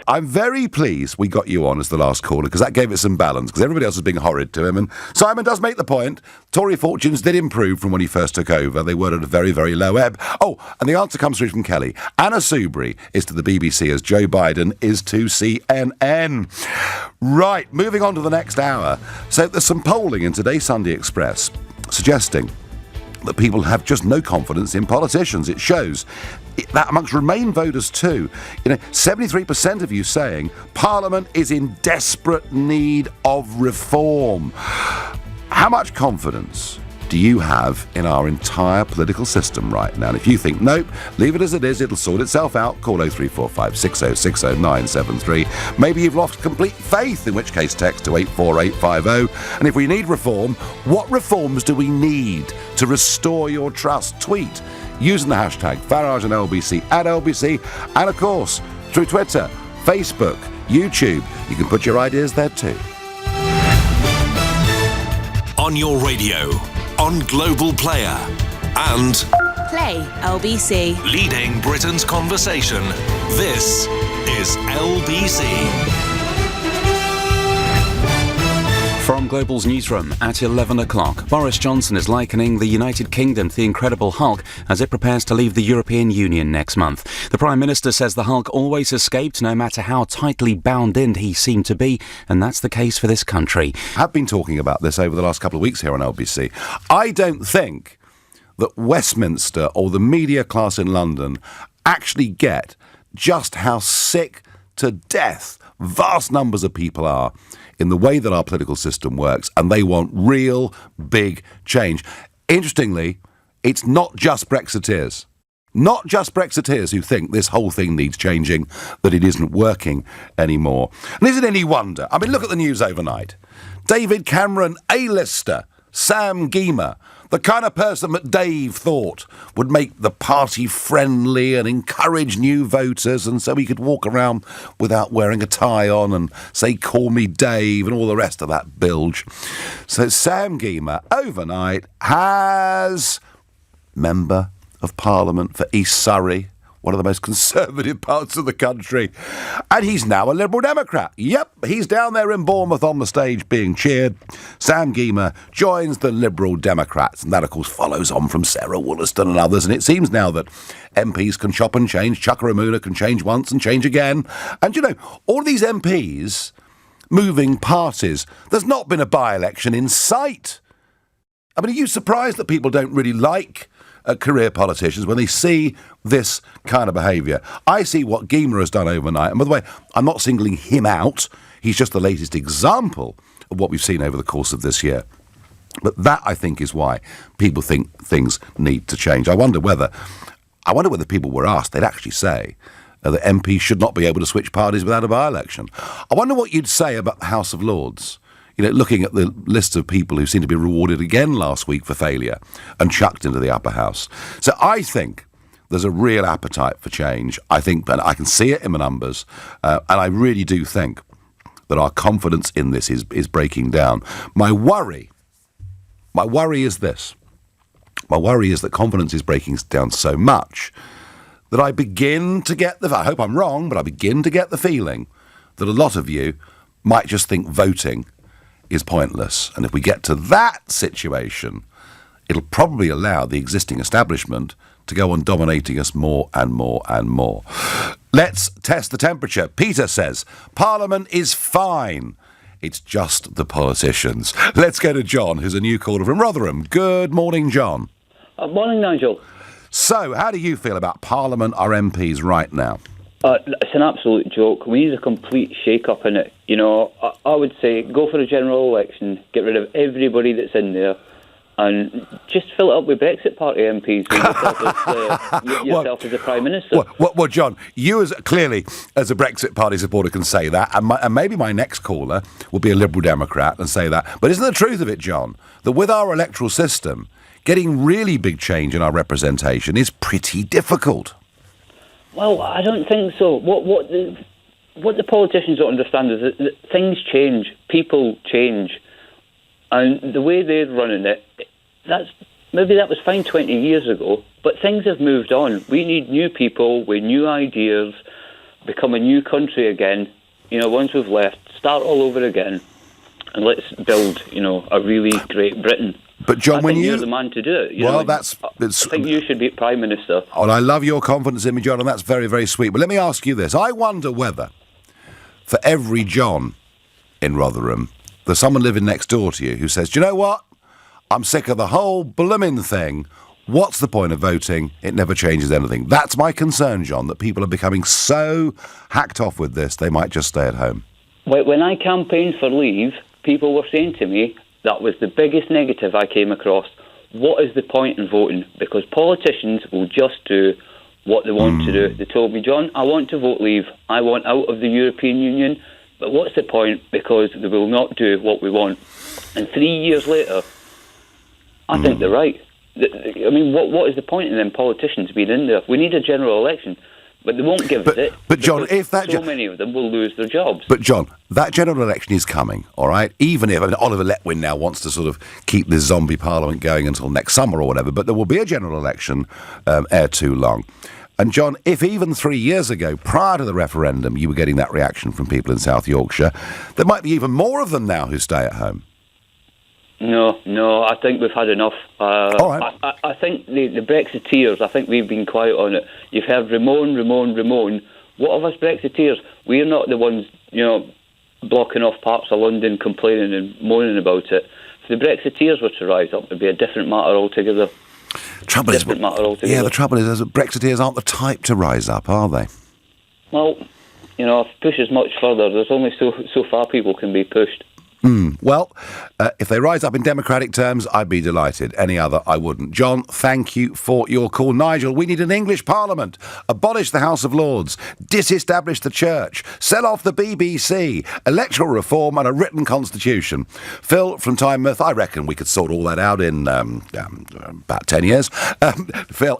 I'm very pleased we got you on as the last caller because that gave it some balance because everybody else was being horrid to him. And Simon does make the point. Tory fortunes did improve from when he first took over. They were at a very, very low ebb. Oh, and the answer comes through from Kelly. Anna Soubry is to the BBC as Joe Biden is to CNN. Right, moving on to the next hour. So there's some polling in today's Sunday Express suggesting that people have just no confidence in politicians. It shows that amongst Remain voters too. 73% of you saying Parliament is in desperate need of reform. How much confidence do you have in our entire political system right now? And if you think, nope, leave it as it is, it'll sort itself out, call 0345 6060 973. Maybe you've lost complete faith, in which case text to 84850. And if we need reform, what reforms do we need to restore your trust? Tweet using the hashtag Farage and LBC at LBC, and of course, through Twitter, Facebook, YouTube. You can put your ideas there too. On your radio, on Global Player, and Play LBC. Leading Britain's conversation. This is LBC. From Global's newsroom at 11 o'clock, Boris Johnson is likening the United Kingdom to the Incredible Hulk as it prepares to leave the European Union next month. The Prime Minister says the Hulk always escaped, no matter how tightly bound in he seemed to be, and that's the case for this country. I've been talking about this over the last couple of weeks here on LBC. I don't think that Westminster or the media class in London actually get just how sick to death vast numbers of people are in the way that our political system works, and they want real big change. Interestingly, it's not just Brexiteers. Not just Brexiteers who think this whole thing needs changing, that it isn't working anymore. And is it any wonder? I mean, look at the news overnight. David Cameron, A-lister, Sam Gyimah, The kind of person that Dave thought would make the party friendly and encourage new voters, and so he could walk around without wearing a tie on and say, call me Dave, and all the rest of that bilge. So Sam Gyimah, overnight, has Member of Parliament for East Surrey, one of the most conservative parts of the country. And he's now a Liberal Democrat. Yep, he's down there in Bournemouth on the stage being cheered. Sam Gyimah joins the Liberal Democrats. And that, of course, follows on from Sarah Wollaston and others. And it seems now that MPs can chop and change. Chuka-Ramuna can change once and change again. And, you know, all these MPs moving parties. There's not been a by-election in sight. I mean, are you surprised that people don't really like career politicians when they see this kind of behaviour? I see what Gyimah has done overnight, and by the way, I'm not singling him out. He's just the latest example of what we've seen over the course of this year. But that, I think, is why people think things need to change. I wonder whether people were asked, they'd actually say that MPs should not be able to switch parties without a by-election. I wonder what you'd say about the House of Lords. You know, looking at the list of people who seem to be rewarded again last week for failure and chucked into the upper house. So I think there's a real appetite for change. I think, and I can see it in the numbers, and I really do think that our confidence in this is breaking down. My worry is this. My worry is that confidence is breaking down so much that I begin to get I hope I'm wrong, but I begin to get the feeling that a lot of you might just think voting is pointless. And if we get to that situation, it'll probably allow the existing establishment to go on dominating us more and more and more. Let's test the temperature. Peter says, Parliament is fine. It's just the politicians. Let's go to John, who's a new caller from Rotherham. Good morning, John. Morning, Nigel. So, how do you feel about Parliament, our MPs, right now? It's an absolute joke. We need a complete shake-up in it. You know, I would say go for a general election, get rid of everybody that's in there, and just fill it up with Brexit Party MPs with yourself as the Prime Minister. Well, John, you clearly, as a Brexit Party supporter, can say that, and maybe my next caller will be a Liberal Democrat and say that. But isn't the truth of it, John, that with our electoral system, getting really big change in our representation is pretty difficult? Well, I don't think so. What the politicians don't understand is that things change, people change, and the way they're running it, maybe that was fine 20 years ago, but things have moved on. We need new people with new ideas, become a new country again. You know, once we've left, start all over again, and let's build, you know, a really great Britain. But John, when you're the man to do it, I think you should be Prime Minister. Oh, and I love your confidence in me, John, and that's very, very sweet. But let me ask you this: I wonder whether, for every John in Rotherham, there's someone living next door to you who says, "Do you know what? I'm sick of the whole blooming thing. What's the point of voting? It never changes anything." That's my concern, John. That people are becoming so hacked off with this, they might just stay at home. When I campaigned for Leave, people were saying to me, that was the biggest negative I came across. What is the point in voting? Because politicians will just do what they want to do. They told me, John, I want to vote Leave. I want out of the European Union. But what's the point? Because they will not do what we want. And 3 years later, I think they're right. I mean, what is the point in them politicians being in there? We need a general election. But they won't give it. But John, so many of them will lose their jobs. But John, that general election is coming, all right? Even if Oliver Letwin now wants to sort of keep this zombie parliament going until next summer or whatever, but there will be a general election ere too long. And John, if even 3 years ago, prior to the referendum, you were getting that reaction from people in South Yorkshire, there might be even more of them now who stay at home. No, I think we've had enough. All right. I think the Brexiteers, I think we've been quiet on it. You've heard Ramon. What of us Brexiteers? We're not the ones, you know, blocking off parts of London, complaining and moaning about it. If the Brexiteers were to rise up, it'd be a different matter altogether. Yeah, the trouble is that Brexiteers aren't the type to rise up, are they? Well, you know, if push is much further, there's only so far people can be pushed. Well, if they rise up in democratic terms, I'd be delighted. Any other, I wouldn't. John, thank you for your call. Nigel, we need an English Parliament. Abolish the House of Lords. Disestablish the Church. Sell off the BBC. Electoral reform and a written constitution. Phil from Tynemouth, I reckon we could sort all that out in about 10 years. Phil,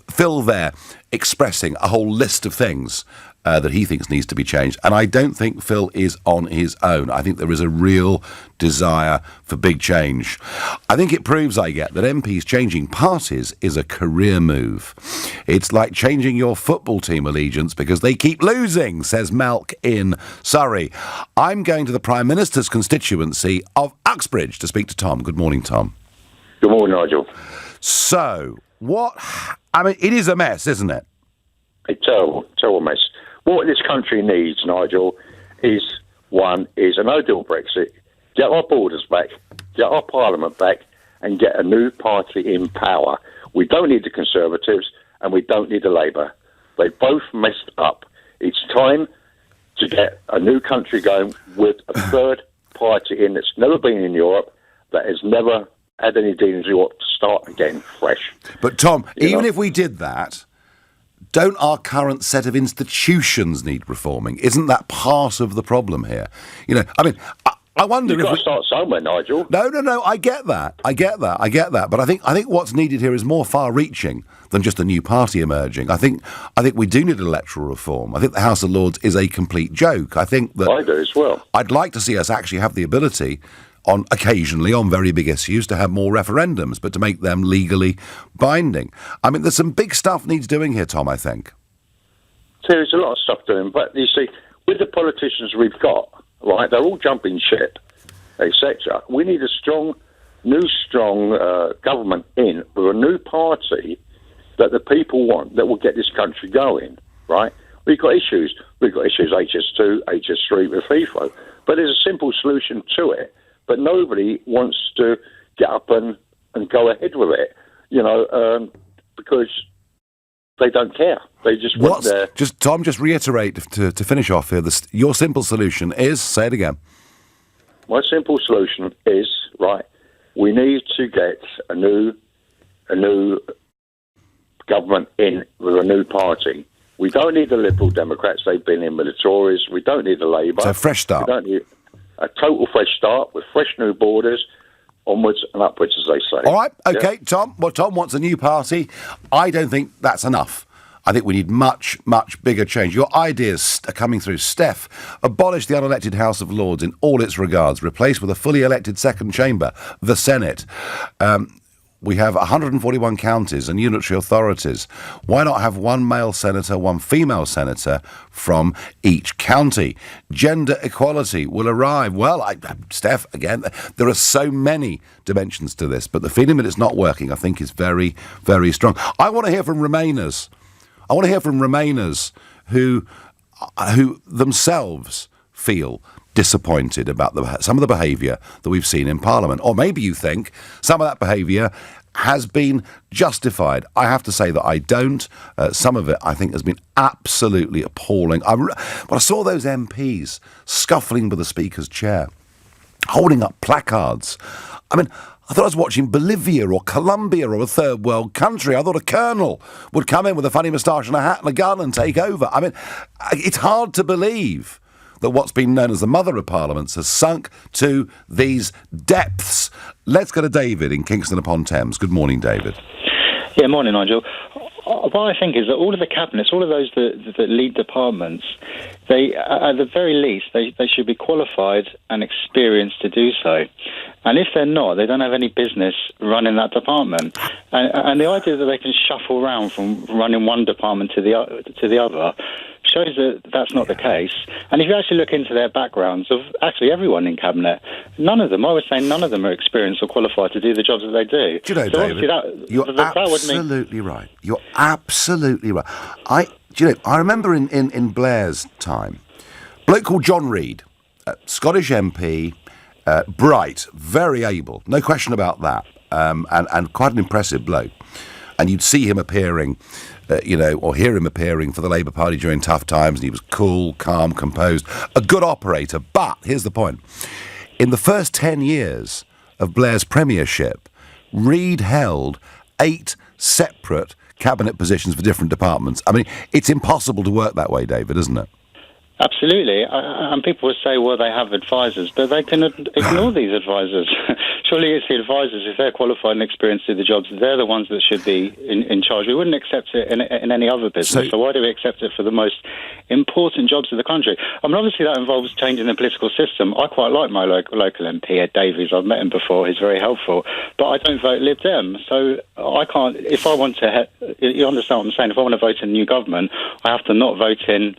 Phil there expressing a whole list of things that he thinks needs to be changed. And I don't think Phil is on his own. I think there is a real desire for big change. I think it proves, I get, that MPs changing parties is a career move. It's like changing your football team allegiance because they keep losing, says Malk in Surrey. I'm going to the Prime Minister's constituency of Uxbridge to speak to Tom. Good morning, Tom. Good morning, Nigel. So, it is a mess, isn't it? A terrible mess. What this country needs, Nigel, is a no-deal Brexit, get our borders back, get our Parliament back, and get a new party in power. We don't need the Conservatives, and we don't need the Labour. They both messed up. It's time to get a new country going with a third party in that's never been in Europe, that has never had any dealings with Europe, to start again fresh. But, Tom, even if we did that, don't our current set of institutions need reforming? Isn't that part of the problem here? I wonder if you've got to start somewhere, Nigel. No. I get that. But I think what's needed here is more far-reaching than just a new party emerging. I think we do need electoral reform. I think the House of Lords is a complete joke. I think that I do as well. I'd like to see us actually have the ability, occasionally on very big issues, to have more referendums, but to make them legally binding. I mean, there's some big stuff needs doing here, Tom, I think. There's a lot of stuff doing, but you see, with the politicians we've got, right, they're all jumping ship, etc. We need a strong government in with a new party that the people want, that will get this country going, right? We've got issues. HS2, HS3 with FIFO, but there's a simple solution to it. But nobody wants to get up and go ahead with it, because they don't care. They just want their... Tom, just reiterate to finish off here. Your simple solution is, say it again. My simple solution is, right, we need to get a new government in with a new party. We don't need the Liberal Democrats. They've been in with the Tories. We don't need the Labour. So fresh start. We don't need a total fresh start with fresh new borders, onwards and upwards, as they say. All right, OK, yeah. Tom. Well, Tom wants a new party. I don't think that's enough. I think we need much, much bigger change. Your ideas are coming through. Steph, abolish the unelected House of Lords in all its regards. Replace with a fully elected second chamber, the Senate. We have 141 counties and unitary authorities. Why not have one male senator, one female senator from each county? Gender equality will arrive. Well, Steph, again, there are so many dimensions to this, but the feeling that it's not working, I think, is very, very strong. I want to hear from Remainers. Who themselves feel disappointed about some of the behaviour that we've seen in Parliament. Or maybe you think some of that behaviour has been justified. I have to say that I don't. Some of it, I think, has been absolutely appalling. When I saw those MPs scuffling with the Speaker's chair, holding up placards, I thought I was watching Bolivia or Colombia or a third world country. I thought a colonel would come in with a funny moustache and a hat and a gun and take over. It's hard to believe that what's been known as the mother of parliaments has sunk to these depths. Let's go to David in Kingston upon Thames. Good morning, David. Yeah, morning, Nigel. What I think is that all of the cabinets, all of those that lead departments, they, at the very least, they should be qualified and experienced to do so. And if they're not, they don't have any business running that department. And the idea that they can shuffle around from running one department to the other shows that that's not the case. And if you actually look into their backgrounds of actually everyone in cabinet, none of them are experienced or qualified to do the jobs that they do. Do you know, David, you're absolutely right. You're absolutely right. I remember in Blair's time, a bloke called John Reid, Scottish MP, bright, very able, no question about that, and quite an impressive bloke. and you'd see him appearing, or hear him appearing for the Labour Party during tough times, and he was cool, calm, composed, a good operator. But here's the point. In the first 10 years of Blair's premiership, Reid held 8 separate cabinet positions for different departments. I mean, it's impossible to work that way, David, isn't it? Absolutely. And people would say, well, they have advisors, but they can ignore these advisors. Surely it's the advisors, if they're qualified and experienced to do the jobs, they're the ones that should be in charge. We wouldn't accept it in any other business, so why do we accept it for the most important jobs of the country? I mean, obviously that involves changing the political system. I quite like my local MP, Ed Davies. I've met him before. He's very helpful. But I don't vote Lib Dem, so I can't... If I want to... You understand what I'm saying? If I want to vote in a new government, I have to not vote in...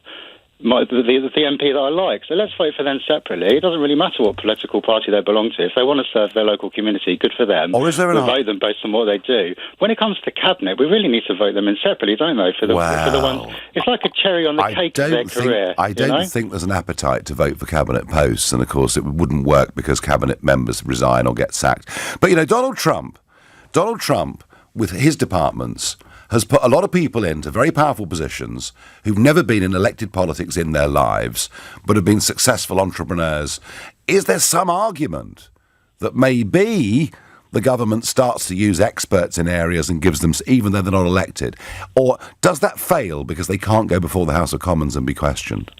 the MP that I like. So let's vote for them separately. It doesn't really matter what political party they belong to. If they want to serve their local community, good for them. Or is there we'll vote them based on what they do. When it comes to cabinet, we really need to vote them in separately, don't they? For the ones, it's like a cherry on the cake of their career. I don't think there's an appetite to vote for cabinet posts, and of course it wouldn't work because cabinet members resign or get sacked. But Donald Trump, with his departments, has put a lot of people into very powerful positions who've never been in elected politics in their lives, but have been successful entrepreneurs. Is there some argument that maybe the government starts to use experts in areas and gives them, even though they're not elected? Or does that fail because they can't go before the House of Commons and be questioned?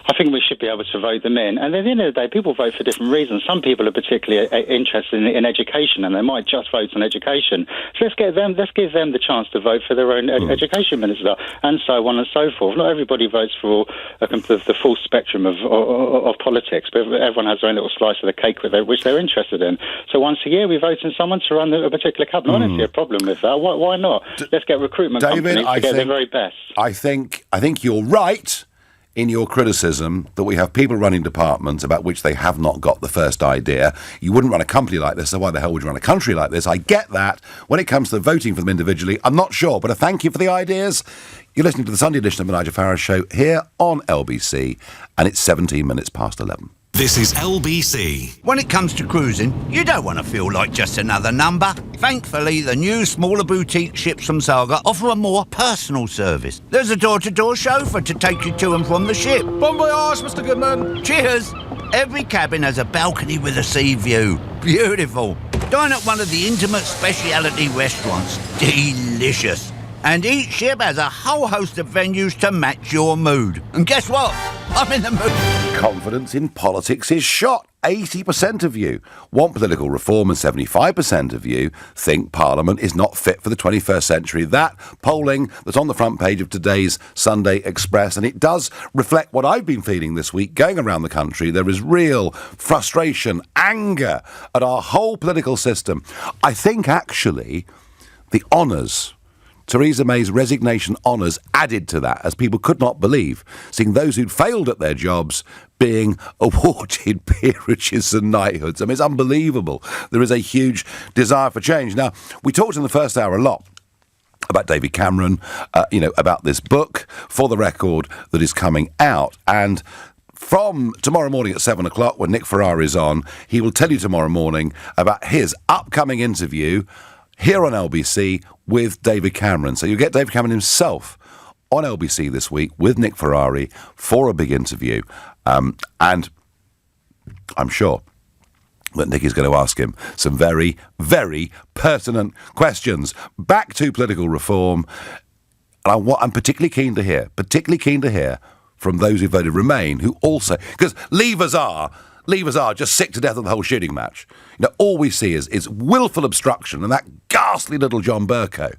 I think we should be able to vote them in. And at the end of the day, people vote for different reasons. Some people are particularly interested in education, and they might just vote on education. So let's give them the chance to vote for their own education minister, and so on and so forth. Not everybody votes for the full spectrum of politics, but everyone has their own little slice of the cake which they're interested in. So once a year, we vote in someone to run a particular cabinet. I don't see a problem with that. Why not? Let's get recruitment companies to get their very best. I think you're right in your criticism that we have people running departments about which they have not got the first idea. You wouldn't run a company like this, so why the hell would you run a country like this? I get that. When it comes to voting for them individually, I'm not sure, but a thank you for the ideas. You're listening to the Sunday edition of the Nigel Farage Show here on LBC, and it's 17 minutes past 11. This is LBC. When it comes to cruising, you don't want to feel like just another number. Thankfully, the new smaller boutique ships from Saga offer a more personal service. There's a door-to-door chauffeur to take you to and from the ship. Bon voyage, Mr. Goodman. Cheers. Every cabin has a balcony with a sea view. Beautiful. Dine at one of the intimate speciality restaurants. Delicious. And each ship has a whole host of venues to match your mood. And guess what? I'm in the mood. Confidence in politics is shot. 80% of you want political reform and 75% of you think Parliament is not fit for the 21st century. That polling that's on the front page of today's Sunday Express, and it does reflect what I've been feeling this week going around the country. There is real frustration, anger at our whole political system. I think actually the honours, Theresa May's resignation honours added to that, as people could not believe, seeing those who'd failed at their jobs being awarded peerages and knighthoods. I mean, it's unbelievable. There is a huge desire for change. Now, we talked in the first hour a lot about David Cameron, about this book, For the Record, that is coming out. And from tomorrow morning at 7 o'clock, when Nick Farage is on, he will tell you tomorrow morning about his upcoming interview here on LBC with David Cameron. So you'll get David Cameron himself on LBC this week with Nick Farage for a big interview. And I'm sure that Nick is going to ask him some very, very pertinent questions. Back to political reform. And I'm particularly keen to hear from those who voted Remain, who also, because Leavers are just sick to death of the whole shooting match. All we see is willful obstruction, and that ghastly little John Bercow,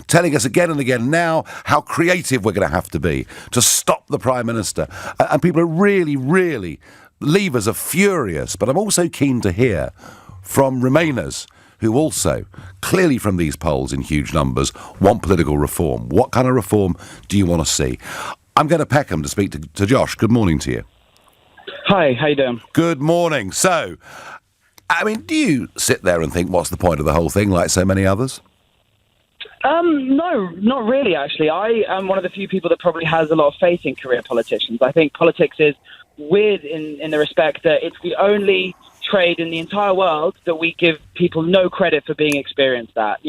telling us again and again now how creative we're going to have to be to stop the Prime Minister. And people are really, really, Leavers are furious. But I'm also keen to hear from Remainers, who also, clearly from these polls in huge numbers, want political reform. What kind of reform do you want to see? I'm going to Peckham to speak to Josh. Good morning to you. Hi, how you doing? Good morning. So, I mean, do you sit there and think, what's the point of the whole thing, like so many others? No, not really, actually. I am one of the few people that probably has a lot of faith in career politicians. I think politics is weird in the respect that it's the only trade in the entire world that we give people no credit for being experienced at.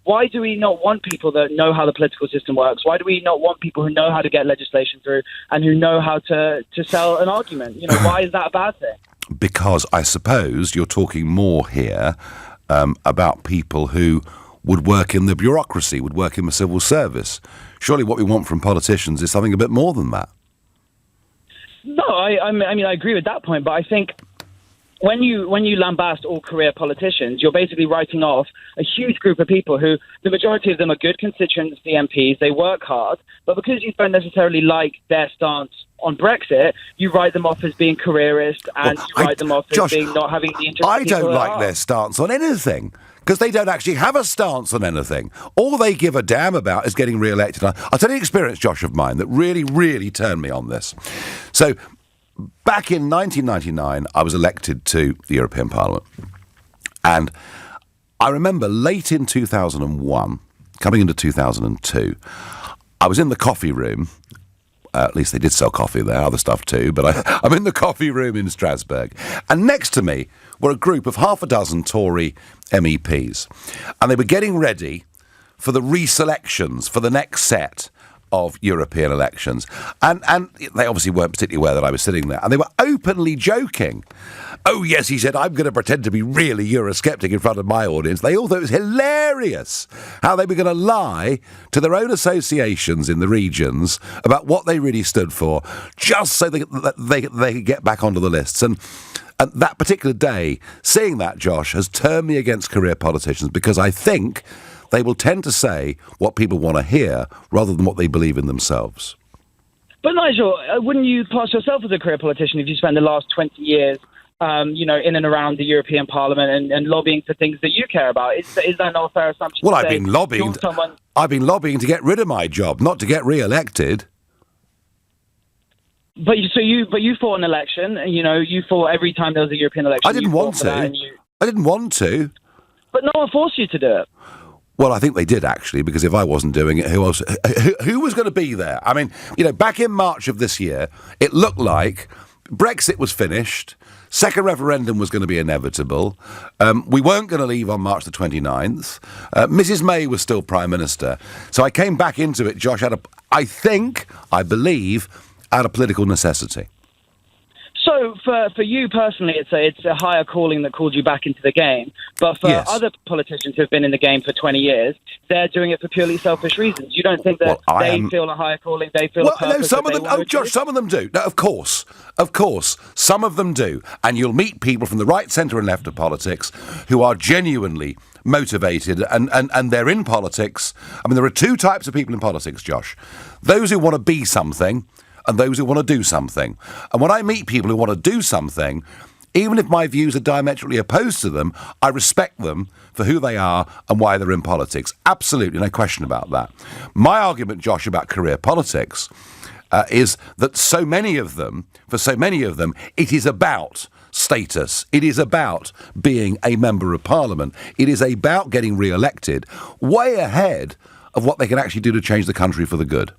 Why do we not want people that know how the political system works? Why do we not want people who know how to get legislation through and who know how to sell an argument? Why is that a bad thing? Because I suppose you're talking more here about people who would work in the bureaucracy, would work in the civil service. Surely what we want from politicians is something a bit more than that. No, I mean, I agree with that point, but I think when you lambast all career politicians, you're basically writing off a huge group of people who, the majority of them are good constituents, the MPs, they work hard, but because you don't necessarily like their stance on Brexit, you write them off as being careerist, and you write them off as being not having the interest of people. I don't like their stance on anything, because they don't actually have a stance on anything. All they give a damn about is getting re-elected. I'll tell you an experience, Josh, of mine that really, really turned me on this. So, back in 1999, I was elected to the European Parliament. And I remember late in 2001, coming into 2002, I was in the coffee room. At least they did sell coffee there, other stuff too, but I'm in the coffee room in Strasbourg. And next to me were a group of half a dozen Tory MEPs. And they were getting ready for the reselections, for the next set of European elections. And they obviously weren't particularly aware that I was sitting there. And they were openly joking. Oh, yes, he said, I'm going to pretend to be really Eurosceptic in front of my audience. They all thought it was hilarious how they were going to lie to their own associations in the regions about what they really stood for, just so they could get back onto the lists. And that particular day, seeing that, Josh, has turned me against career politicians, because I think they will tend to say what people want to hear rather than what they believe in themselves. But Nigel, wouldn't you class yourself as a career politician if you spent the last 20 years in and around the European Parliament and lobbying for things that you care about? Is that not a fair assumption? Well, I've been lobbying to get rid of my job, not to get re-elected. But you fought an election, and you fought every time there was a European election. I didn't want to. But no one forced you to do it. Well, I think they did, actually, because if I wasn't doing it, who else? Who was going to be there? I mean, back in March of this year, it looked like Brexit was finished. Second referendum was going to be inevitable. We weren't going to leave on March the 29th. Mrs May was still Prime Minister. So I came back into it, Josh, I believe, out of political necessity. So for you personally, it's a higher calling that called you back into the game. But for other politicians who've been in the game for 20 years, they're doing it for purely selfish reasons. You don't think that they feel a higher calling, they feel a purpose? No, some of them. Josh, some of them do. No, of course, some of them do. And you'll meet people from the right, centre, and left of politics who are genuinely motivated, and they're in politics. I mean, there are two types of people in politics, Josh: those who want to be something, and those who want to do something. And when I meet people who want to do something, even if my views are diametrically opposed to them, I respect them for who they are and why they're in politics. Absolutely, no question about that. My argument, Josh, about career politics is that for so many of them, it is about status. It is about being a member of Parliament. It is about getting re-elected, way ahead of what they can actually do to change the country for the good.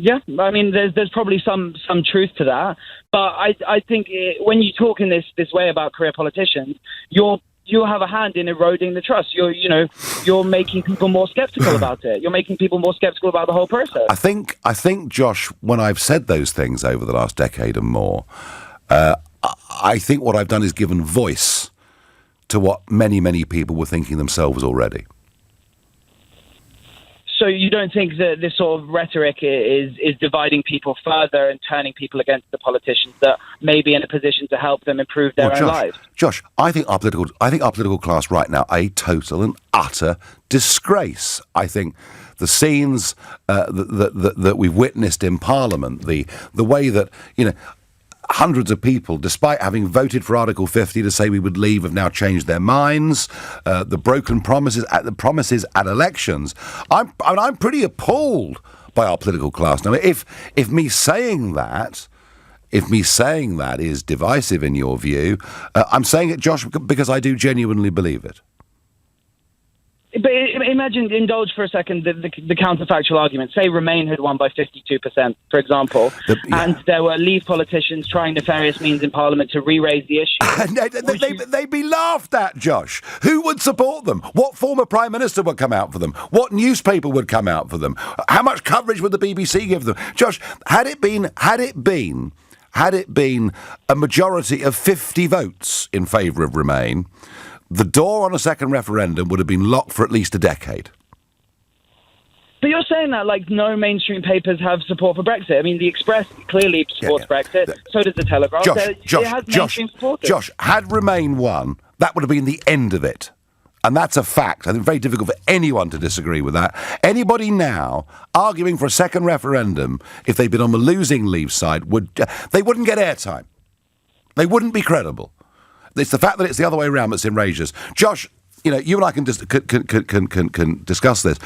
Yeah, I mean, there's probably some truth to that, but I think when you talk in this way about career politicians, you have a hand in eroding the trust. You're making people more sceptical about it. You're making people more sceptical about the whole process. I think, Josh, when I've said those things over the last decade and more, I think what I've done is given voice to what many, many people were thinking themselves already. So you don't think that this sort of rhetoric is dividing people further and turning people against the politicians that may be in a position to help them improve their own lives? Josh, I think our political class right now are a total and utter disgrace. I think the scenes that we've witnessed in Parliament, the way that hundreds of people, despite having voted for Article 50 to say we would leave, have now changed their minds. The broken promises at elections. I'm pretty appalled by our political class. Now, if me saying that is divisive in your view, I'm saying it, Josh, because I do genuinely believe it. But indulge for a second the counterfactual argument. Say Remain had won by 52%, for example, and there were Leave politicians trying nefarious means in Parliament to re-raise the issue. They'd be laughed at, Josh. Who would support them? What former Prime Minister would come out for them? What newspaper would come out for them? How much coverage would the BBC give them? Josh, had it been a majority of 50 votes in favour of Remain, the door on a second referendum would have been locked for at least a decade. But you're saying that like no mainstream papers have support for Brexit. I mean, the Express clearly supports Brexit. So does the Telegraph. Josh, had Remain won, that would have been the end of it. And that's a fact. I think it's very difficult for anyone to disagree with that. Anybody now arguing for a second referendum, if they'd been on the losing Leave side, they wouldn't get airtime. They wouldn't be credible. It's the fact that it's the other way around that's enrages. Josh, you and I can discuss this.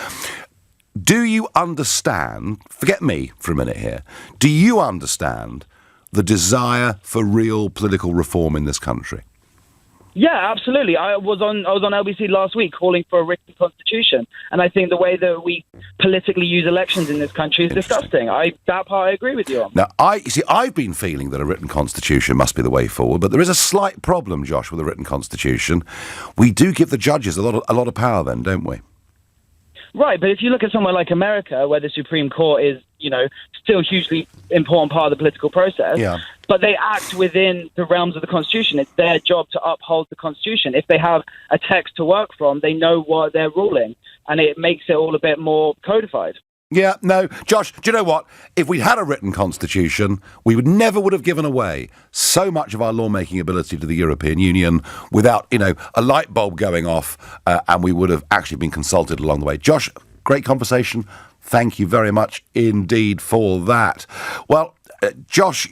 Do you understand, forget me for a minute here, do you understand the desire for real political reform in this country? Yeah, absolutely. I was on LBC last week calling for a written constitution, and I think the way that we politically use elections in this country is disgusting. That part I agree with you on. Now, I've been feeling that a written constitution must be the way forward, but there is a slight problem, Josh, with a written constitution. We do give the judges a lot of power then, don't we? Right, but if you look at somewhere like America, where the Supreme Court is, still a hugely important part of the political process, but they act within the realms of the Constitution. It's their job to uphold the Constitution. If they have a text to work from, they know what they're ruling, and it makes it all a bit more codified. Yeah, no, Josh, do you know what? If we'd had a written constitution, we would have given away so much of our lawmaking ability to the European Union without, a light bulb going off, and we would have actually been consulted along the way. Josh, great conversation. Thank you very much indeed for that. Well, Josh,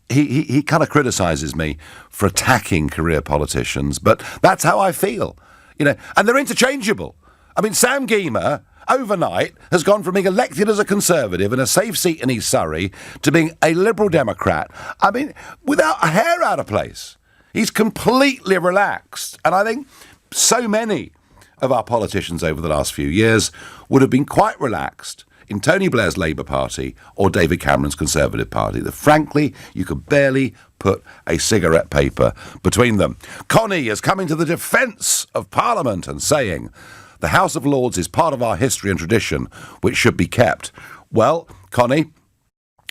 he kind of criticises me for attacking career politicians, but that's how I feel, and they're interchangeable. I mean, Sam Gyimah, overnight, has gone from being elected as a Conservative in a safe seat in East Surrey to being a Liberal Democrat. I mean, without a hair out of place. He's completely relaxed. And I think so many of our politicians over the last few years would have been quite relaxed in Tony Blair's Labour Party or David Cameron's Conservative Party, that frankly, you could barely put a cigarette paper between them. Connie is coming to the defence of Parliament and saying, the House of Lords is part of our history and tradition, which should be kept. Well, Connie,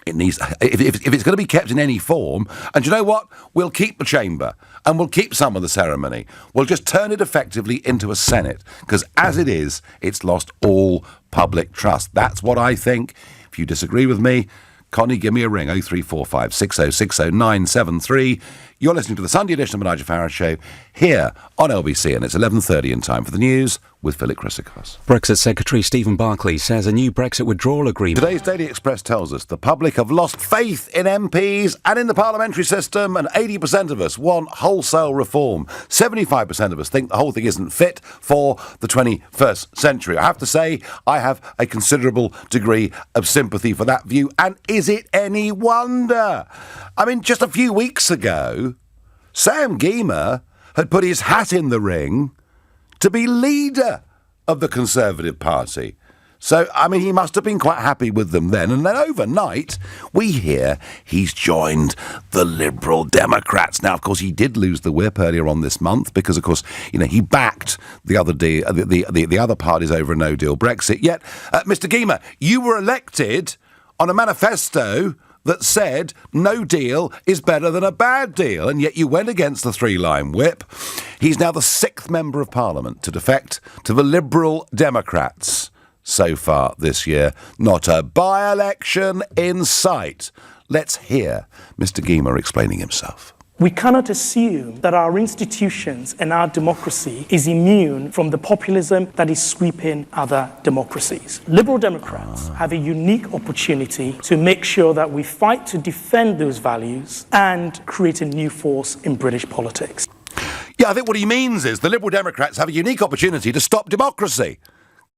it needs. If it's going to be kept in any form, and you know what? We'll keep the chamber, and we'll keep some of the ceremony. We'll just turn it effectively into a Senate, because as it is, it's lost all public trust. That's what I think. If you disagree with me, Connie, give me a ring, 0345 6060 973. You're listening to the Sunday edition of the Nigel Farage Show here on LBC, and it's 11:30 in time for the news with Philip Chrysikos. Brexit Secretary Stephen Barclay says a new Brexit withdrawal agreement... Today's Daily Express tells us the public have lost faith in MPs and in the parliamentary system, and 80% of us want wholesale reform. 75% of us think the whole thing isn't fit for the 21st century. I have to say, I have a considerable degree of sympathy for that view, and is it any wonder? I mean, just a few weeks ago, Sam Gyimah had put his hat in the ring to be leader of the Conservative Party. So, I mean, he must have been quite happy with them then. And then overnight, we hear he's joined the Liberal Democrats. Now, of course, he did lose the whip earlier on this month because, of course, he backed the other parties over a no-deal Brexit. Yet, Mr. Gyimah, you were elected on a manifesto that said no deal is better than a bad deal, and yet you went against the three-line whip. He's now the 6th Member of Parliament to defect to the Liberal Democrats so far this year. Not a by-election in sight. Let's hear Mr. Gyimah explaining himself. We cannot assume that our institutions and our democracy is immune from the populism that is sweeping other democracies. Liberal Democrats have a unique opportunity to make sure that we fight to defend those values and create a new force in British politics. Yeah, I think what he means is the Liberal Democrats have a unique opportunity to stop democracy,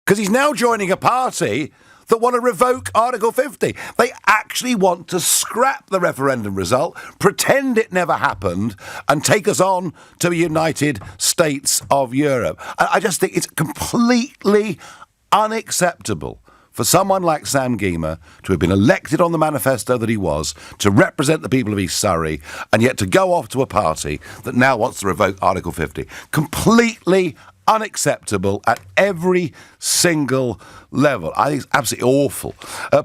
because he's now joining a party that want to revoke Article 50. They actually want to scrap the referendum result, pretend it never happened, and take us on to the United States of Europe. I just think it's completely unacceptable for someone like Sam Gyimah to have been elected on the manifesto that he was, to represent the people of East Surrey, and yet to go off to a party that now wants to revoke Article 50. Completely unacceptable at every single level. I think it's absolutely awful.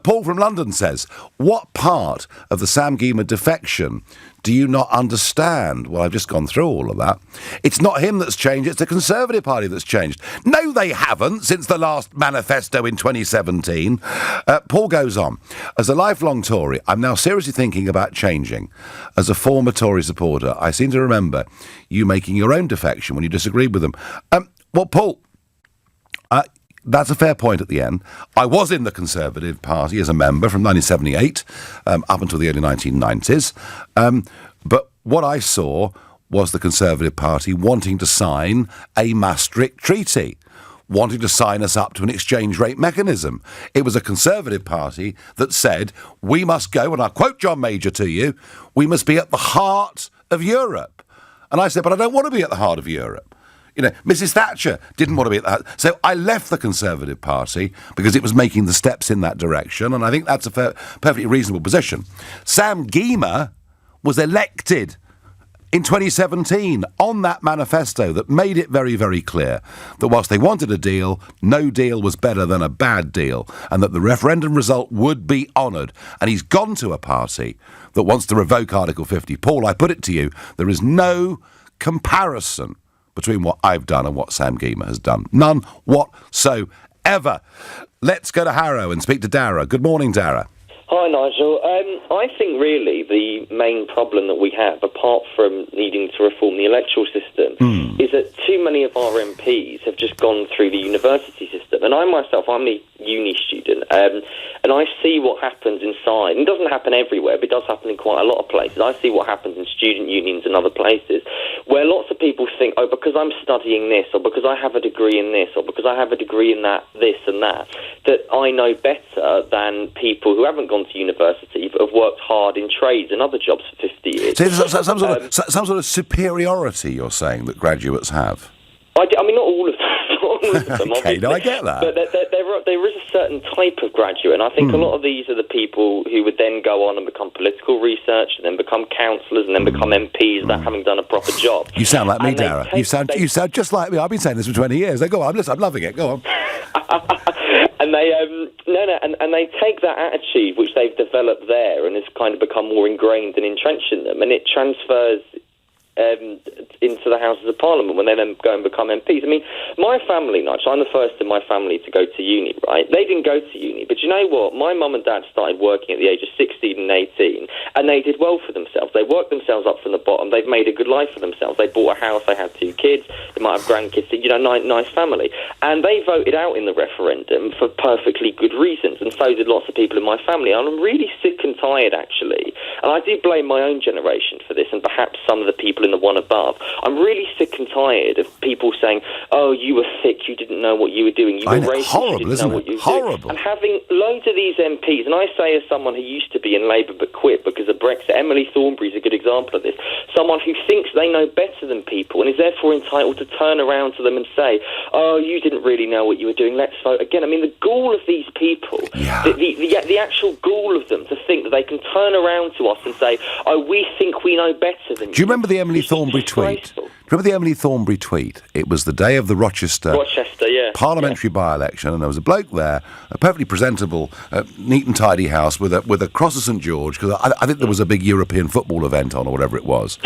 Paul from London says, what part of the Sam Gyimah defection do you not understand? Well, I've just gone through all of that. It's not him that's changed, it's the Conservative Party that's changed. No, they haven't, since the last manifesto in 2017. Paul goes on, as a lifelong Tory, I'm now seriously thinking about changing. As a former Tory supporter, I seem to remember you making your own defection when you disagreed with them. Well, Paul, that's a fair point at the end. I was in the Conservative Party as a member from 1978 up until the early 1990s. But what I saw was the Conservative Party wanting to sign a Maastricht Treaty, wanting to sign us up to an exchange rate mechanism. It was a Conservative Party that said, we must go, and I'll quote John Major to you, we must be at the heart of Europe. And I said, but I don't want to be at the heart of Europe. You know, Mrs. Thatcher didn't want to be at that. So I left the Conservative Party because it was making the steps in that direction, and I think that's a perfectly reasonable position. Sam Gyimah was elected in 2017 on that manifesto that made it very, very clear that whilst they wanted a deal, no deal was better than a bad deal, and that the referendum result would be honoured. And he's gone to a party that wants to revoke Article 50. Paul, I put it to you, there is no comparison between what I've done and what Sam Gyimah has done. None whatsoever. Let's go to Harrow and speak to Dara. Good morning, Dara. Hi, Nigel. I think really the main problem that we have, apart from needing to reform the electoral system, is that too many of our MPs have just gone through the university system. And I myself, I'm a uni student, and I see what happens inside. It doesn't happen everywhere, but it does happen in quite a lot of places. I see what happens in student unions and other places, where lots of people think, oh, because I'm studying this, or because I have a degree in this, or because I have a degree in that, this and that I know better than people who haven't gone to university but have worked hard in trades and other jobs for 50 years. So there's some sort of superiority you're saying that graduates have? I mean, not all of them. Okay, no, I get that. But there is a certain type of graduate, and I think a lot of these are the people who would then go on and become political research, and then become councillors, and then become MPs without having done a proper job. You sound like me, Dara. You sound just like me. I've been saying this for 20 years. Go on, I'm loving it. Go on. And they and they take that attitude which they've developed there and has kind of become more ingrained and entrenched in them, and it transfers into the Houses of Parliament when they then go and become MPs. I mean, my family, Nigel, I'm the first in my family to go to uni, right? They didn't go to uni, but you know what? My mum and dad started working at the age of 16 and 18, and they did well for themselves. They worked themselves up from the bottom. They've made a good life for themselves. They bought a house. They had 2 kids. They might have grandkids. You know, nice family. And they voted out in the referendum for perfectly good reasons, and so did lots of people in my family. And I'm really sick and tired, actually, and I do blame my own generation for this, and perhaps some of the people in the one above. I'm really sick and tired of people saying, oh, you were thick, you didn't know what you were doing, you were racist, horrible, you didn't know what you were doing. And having loads of these MPs, and I say as someone who used to be in Labour but quit because of Brexit, Emily Thornberry is a good example of this, someone who thinks they know better than people and is therefore entitled to turn around to them and say, oh, you didn't really know what you were doing, let's vote again. I mean, the gall of these people, the actual gall of them to think that they can turn around to us and say, oh, we think we know better than you. Do you remember the Emily Thornberry tweet? Remember the Emily Thornberry tweet? It was the day of the Rochester parliamentary by-election, and there was a bloke there, a perfectly presentable, neat and tidy house with a cross of St George, because I think there was a big European football event on, or whatever it was.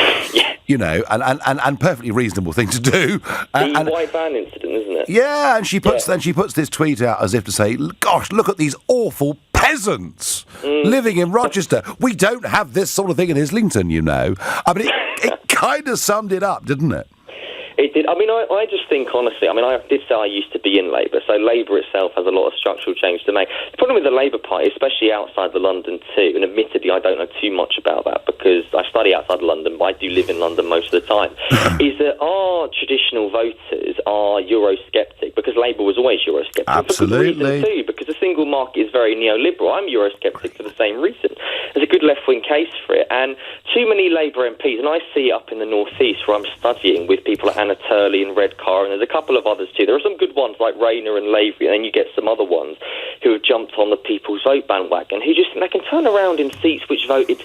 You know, and perfectly reasonable thing to do. The white van incident, isn't it? Yeah, and she puts this tweet out as if to say, gosh, look at these awful peasants living in Rochester. We don't have this sort of thing in Islington, you know. I mean, it kind of summed it up, didn't it? It It did. I mean, I just think, honestly, I mean, I did say I used to be in Labour, so Labour itself has a lot of structural change to make. The problem with the Labour Party, especially outside of London too, and admittedly I don't know too much about that because I study outside of London, but I do live in London most of the time, is that our traditional voters are Eurosceptic, because Labour was always Eurosceptic. Absolutely. For good reason too, because the single market is very neoliberal. I'm Eurosceptic for the same reason. There's a good left-wing case for it, and too many Labour MPs, and I see it up in the northeast where I'm studying with people like Anna Turley and Redcar, and there's a couple of others too. There are some good ones like Rayner and Lavery, and then you get some other ones who have jumped on the People's Vote bandwagon, who just, they can turn around in seats which voted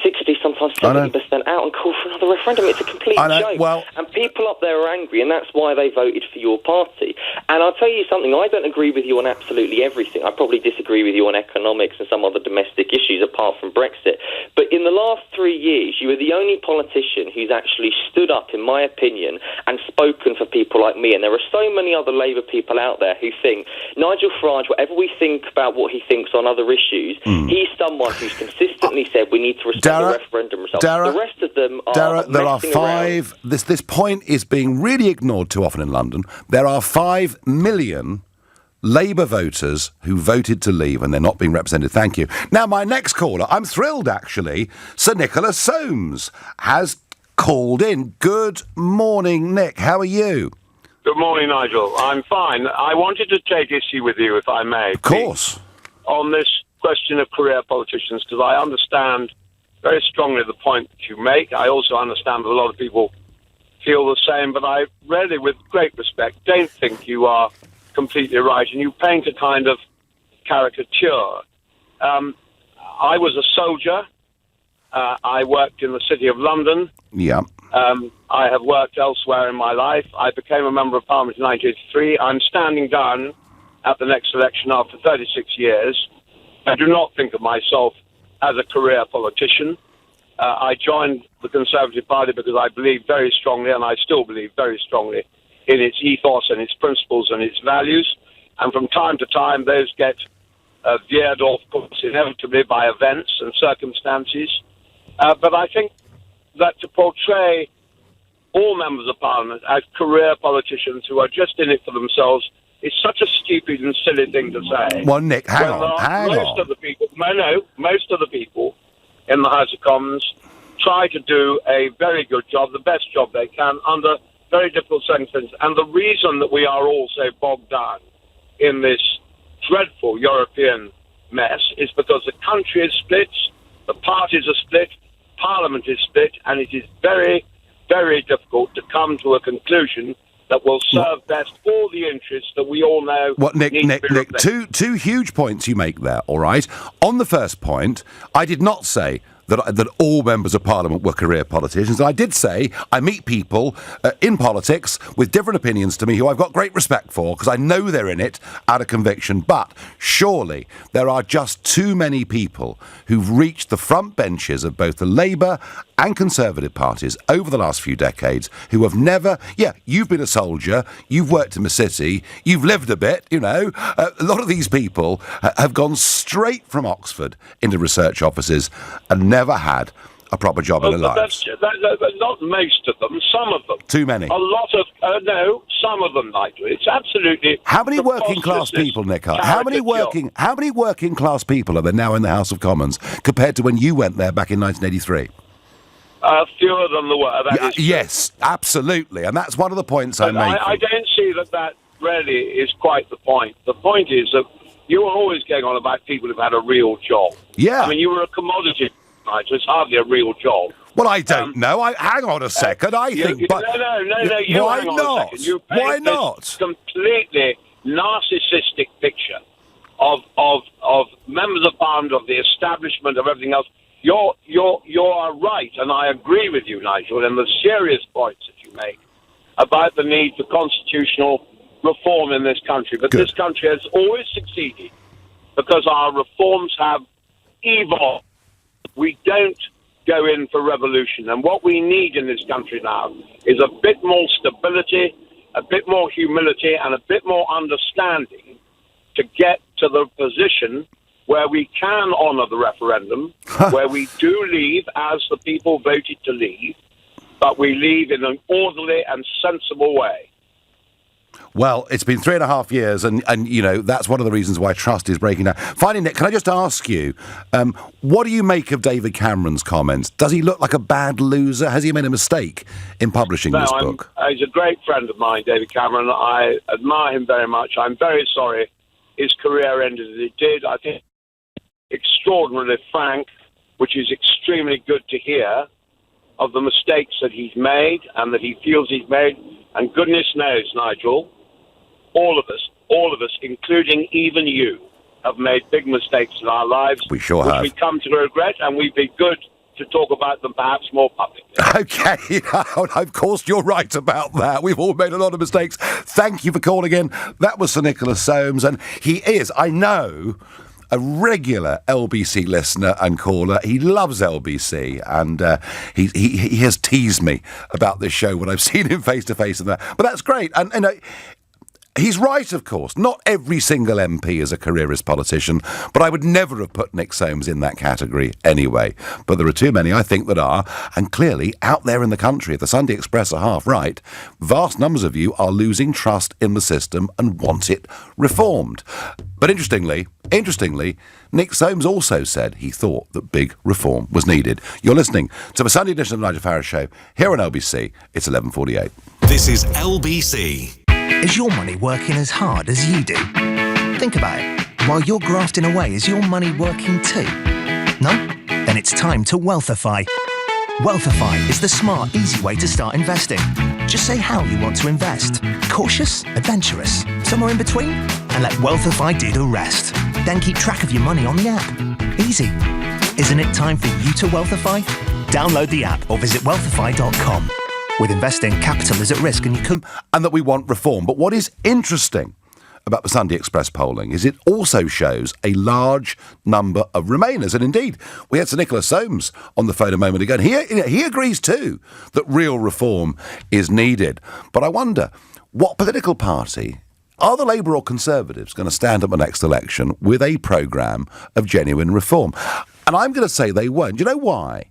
60, sometimes 70% out and call for another referendum. It's a complete joke. Well, and people up there are angry, and that's why they voted for your party. And I'll tell you something, I don't agree with you on absolutely everything. I probably disagree with you on economics and some other domestic issues apart from Brexit. But in the last 3 years, you were the only politician who's actually stood up, in my opinion, and spoken for people like me. And there are so many other Labour people out there who think, Nigel Farage, whatever we think about what he thinks on other issues, he's someone who's consistently said we need to respect the referendum results. The rest of them are there are five. This point is being really ignored too often in London. There are 5 million Labour voters who voted to leave and they're not being represented. Thank you. Now, my next caller, I'm thrilled actually, Sir Nicholas Soames has called in. Good morning, Nick. How are you? Good morning, Nigel. I'm fine. I wanted to take issue with you, if I may. Of course. On this question of career politicians, because I understand very strongly the point that you make. I also understand that a lot of people feel the same, but I really, with great respect, don't think you are completely right, and you paint a kind of caricature. I was a soldier. I worked in the City of London. Yeah. I have worked elsewhere in my life. I became a Member of Parliament in 1983. I'm standing down at the next election after 36 years. I do not think of myself as a career politician. I joined the Conservative Party because I believe very strongly, and I still believe very strongly, in its ethos and its principles and its values. And from time to time, those get veered off course inevitably by events and circumstances. But I think that to portray all members of Parliament as career politicians who are just in it for themselves is such a stupid and silly thing to say. Well, Nick, hang on. Most of the people in the House of Commons try to do a very good job, the best job they can, under very difficult circumstances. And the reason that we are all so bogged down in this dreadful European mess is because the country is split, the parties are split, Parliament is split, and it is very, very difficult to come to a conclusion that will serve best all the interests that we all know. Nick, two huge points you make there, all right? On the first point, I did not say that all members of Parliament were career politicians. I did say I meet people in politics with different opinions to me who I've got great respect for because I know they're in it out of conviction. But surely there are just too many people who've reached the front benches of both the Labour and Conservative parties over the last few decades who have never... Yeah, you've been a soldier, you've worked in the city, you've lived a bit, you know. A lot of these people have gone straight from Oxford into research offices and never had a proper job in their lives. Not most of them, some of them. Too many. A lot of... no, some of them, Nigel. It's absolutely... How many working class people, Nick? How many working class people are there now in the House of Commons compared to when you went there back in 1983? Fewer than there were. Yes, absolutely. And that's one of the points I'm making. I don't see that really is quite the point. The point is that you were always going on about people who've had a real job. Yeah. I mean, you were a commodity, Nigel. It's hardly a real job. Well, I don't know. Hang on a second. No. Why not? Why not? Completely narcissistic picture of members of Parliament, of the establishment, of everything else. You are right, and I agree with you, Nigel, in the serious points that you make about the need for constitutional reform in this country. But this country has always succeeded because our reforms have evolved. We don't go in for revolution. And what we need in this country now is a bit more stability, a bit more humility, and a bit more understanding to get to the position where we can honour the referendum, where we do leave as the people voted to leave, but we leave in an orderly and sensible way. Well, it's been 3.5 years, and you know, that's one of the reasons why trust is breaking down. Finally, Nick, can I just ask you, what do you make of David Cameron's comments? Does he look like a bad loser? Has he made a mistake in publishing this book? He's a great friend of mine, David Cameron. I admire him very much. I'm very sorry his career ended as it did. I think extraordinarily frank, which is extremely good to hear, of the mistakes that he's made and that he feels he's made. And goodness knows, Nigel, all of us, including even you, have made big mistakes in our lives. We sure have. Which we come to regret, and we'd be good to talk about them perhaps more publicly. Okay, of course you're right about that. We've all made a lot of mistakes. Thank you for calling in. That was Sir Nicholas Soames, and he is, I know, a regular LBC listener and caller. He loves LBC, and he has teased me about this show when I've seen him face to face and that. But that's great, and he's right, of course. Not every single MP is a careerist politician, but I would never have put Nick Soames in that category anyway. But there are too many, I think, that are, and clearly, out there in the country, if the Sunday Express are half right, vast numbers of you are losing trust in the system and want it reformed. But interestingly, Nick Soames also said he thought that big reform was needed. You're listening to the Sunday edition of the Nigel Farage Show here on LBC. It's 11:48. This is LBC. Is your money working as hard as you do? Think about it. While you're grafting away, is your money working too? No? Then it's time to Wealthify. Wealthify is the smart, easy way to start investing. Just say how you want to invest. Cautious, adventurous, somewhere in between? And let Wealthify do the rest. Then keep track of your money on the app. Easy. Isn't it time for you to Wealthify? Download the app or visit wealthify.com. With investing, capital is at risk and you could... And that we want reform. But what is interesting about the Sunday Express polling is it also shows a large number of Remainers. And indeed, we had Sir Nicholas Soames on the phone a moment ago, and he agrees too that real reform is needed. But I wonder, what political party, are the Labour or Conservatives, going to stand up the next election with a programme of genuine reform? And I'm going to say they won't. Do you know why?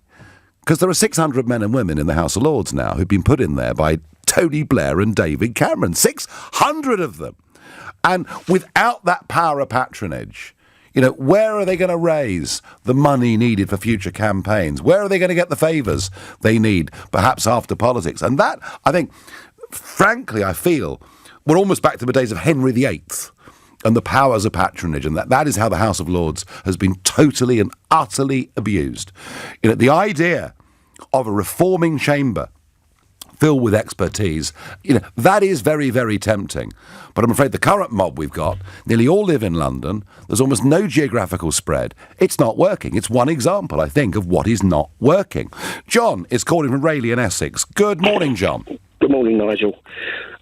Because there are 600 men and women in the House of Lords now who've been put in there by Tony Blair and David Cameron. 600 of them. And without that power of patronage, you know, where are they going to raise the money needed for future campaigns? Where are they going to get the favours they need, perhaps after politics? And that, I think, frankly, I feel, we're almost back to the days of Henry VIII and the powers of patronage, and that is how the House of Lords has been totally and utterly abused. You know, the idea of a reforming chamber filled with expertise, you know, that is very, very tempting. But I'm afraid the current mob we've got, nearly all live in London. There's almost no geographical spread. It's not working. It's one example, I think, of what is not working. John is calling from Rayleigh in Essex. Good morning, John. Good morning, Nigel.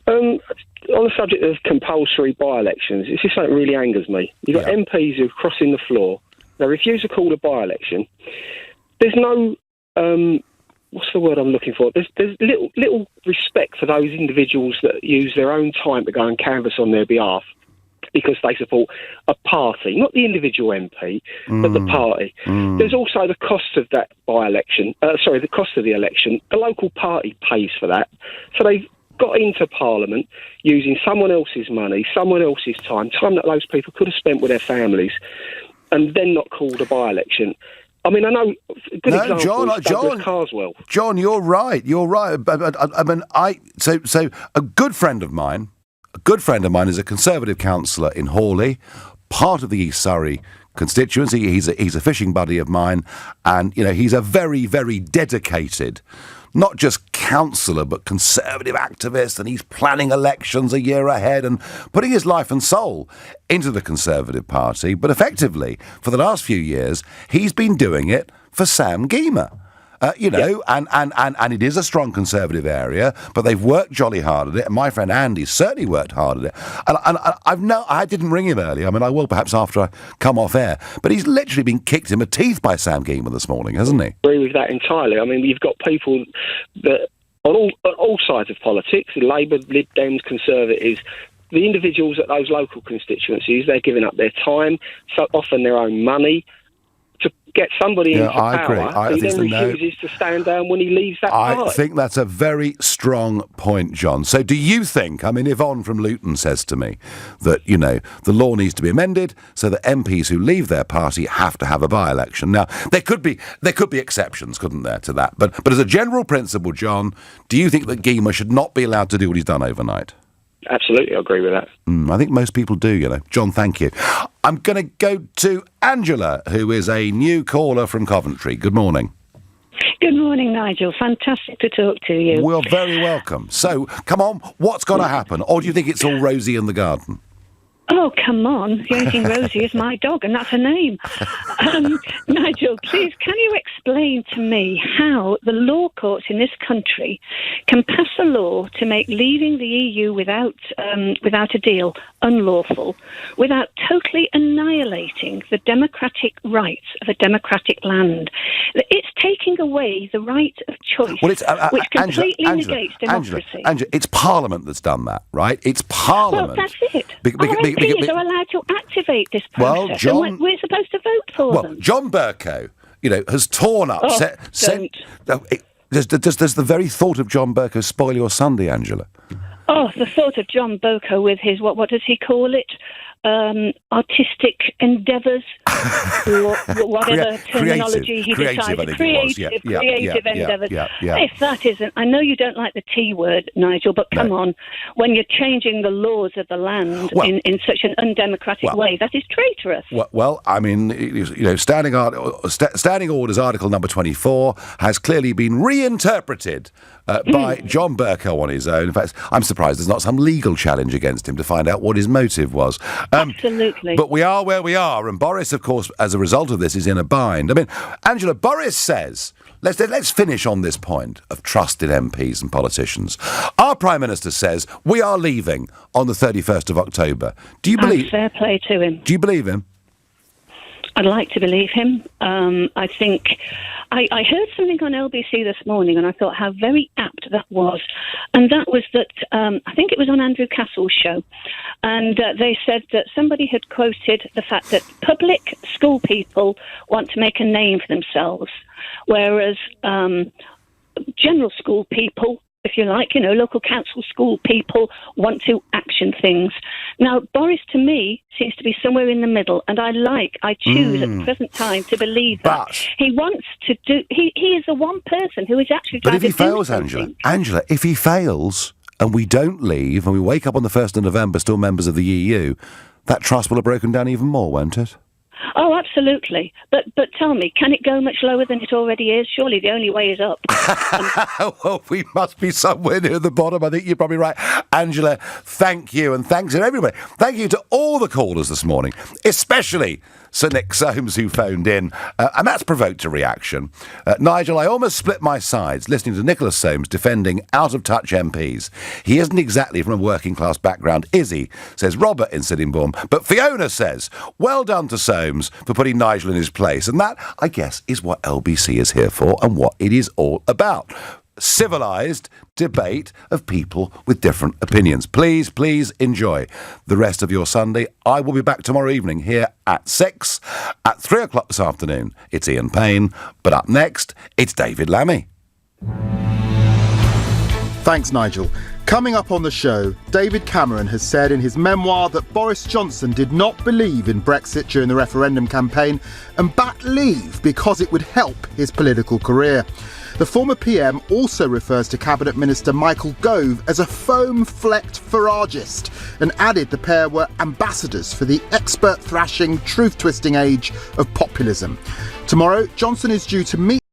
On the subject of compulsory by-elections, it's just something that really angers me. You've got MPs who are crossing the floor. They refuse to call a by-election. There's no... what's the word I'm looking for? There's little respect for those individuals that use their own time to go and canvass on their behalf because they support a party, not the individual MP, but the party. There's also the cost of that by-election. The cost of the election. The local party pays for that. So they've got into Parliament using someone else's money, someone else's time that those people could have spent with their families, and then not called a by-election. I mean, I know a good example is Douglas Carswell. John, you're right. I mean, so a good friend of mine is a Conservative councillor in Hawley, part of the East Surrey constituency. He's a fishing buddy of mine, and you know he's a very, very dedicated, not just councillor, but Conservative activist, and he's planning elections a year ahead and putting his life and soul into the Conservative Party. But effectively, for the last few years, he's been doing it for Sam Gyimah. And it is a strong Conservative area, but they've worked jolly hard at it, and my friend Andy certainly worked hard at it. And I didn't ring him earlier. I mean, I will perhaps after I come off air. But he's literally been kicked in the teeth by Sam Gyimah this morning, hasn't he? I agree with that entirely. I mean, you've got people that on all sides of politics, Labour, Lib Dems, Conservatives, the individuals at those local constituencies, they're giving up their time, so often their own money, to get somebody into I agree. power who then refuses to stand down when he leaves that party. I think that's a very strong point, John. So do you think, I mean, Yvonne from Luton says to me that, you know, the law needs to be amended so that MPs who leave their party have to have a by-election. Now, there could be exceptions, couldn't there, to that? But as a general principle, John, do you think that Giemer should not be allowed to do what he's done overnight? Absolutely, I agree with that. I think most people do, you know. John, thank you. I'm going to go to Angela, who is a new caller from Coventry. Good morning. Good morning, Nigel. Fantastic to talk to you. Well, very welcome. So, come on, what's got to happen? Or do you think it's all rosy in the garden? Oh, come on. The only thing rosy is my dog, and that's her name. Nigel, please, can you explain to me how the law courts in this country can pass a law to make leaving the EU without a deal unlawful, without totally annihilating the democratic rights of a democratic land? It's taking away the right of choice, which completely negates democracy. Angela, it's Parliament that's done that, right? It's Parliament. Well, that's it. MPs are allowed to activate this process, and we're supposed to vote for them. John Bercow, you know, has torn up... Does the very thought of John Bercow spoil your Sunday, Angela? Oh, the thought of John Bercow with his, what does he call it? Artistic endeavours, or whatever terminology he decides. Creative endeavours. If that isn't, I know you don't like the T word, Nigel, but come on, when you're changing the laws of the land in such an undemocratic way, that is traitorous. Well, I mean, you know, Standing Orders Article number 24 has clearly been reinterpreted by John Bercow on his own. In fact, I'm surprised there's not some legal challenge against him to find out what his motive was. Absolutely. But we are where we are, and Boris, of course, as a result of this, is in a bind. I mean, Angela, Boris says, let's finish on this point of trusted MPs and politicians. Our Prime Minister says we are leaving on the 31st of October. Do you believe... Fair play to him. Do you believe him? I'd like to believe him. I think... I heard something on LBC this morning, and I thought how very apt that was. And that was that, I think it was on Andrew Castle's show, and they said that somebody had quoted the fact that public school people want to make a name for themselves, whereas general school people, if you like, you know, local council school people want to action things. Now, Boris, to me, seems to be somewhere in the middle, and I choose at the present time to believe that. He wants to do... He is the one person who is actually trying to do something. But if he fails, Angela, if he fails and we don't leave and we wake up on the 1st of November still members of the EU, that trust will have broken down even more, won't it? Oh, absolutely. But tell me, can it go much lower than it already is? Surely the only way is up. Well, we must be somewhere near the bottom. I think you're probably right. Angela, thank you, and thanks to everybody. Thank you to all the callers this morning, especially Sir Nick Soames, who phoned in, and that's provoked a reaction. Nigel, I almost split my sides listening to Nicholas Soames defending out-of-touch MPs. He isn't exactly from a working-class background, is he? Says Robert in Sittingbourne. But Fiona says, well done to Soames for putting Nigel in his place. And that, I guess, is what LBC is here for and what it is all about. Civilised debate of people with different opinions. Please enjoy the rest of your Sunday. I will be back tomorrow evening here at 6. At 3 o'clock this afternoon, it's Ian Payne. But up next, it's David Lammy. Thanks, Nigel. Coming up on the show, David Cameron has said in his memoir that Boris Johnson did not believe in Brexit during the referendum campaign and backed Leave because it would help his political career. The former PM also refers to Cabinet Minister Michael Gove as a foam-flecked Faragist and added the pair were ambassadors for the expert-thrashing, truth-twisting age of populism. Tomorrow, Johnson is due to meet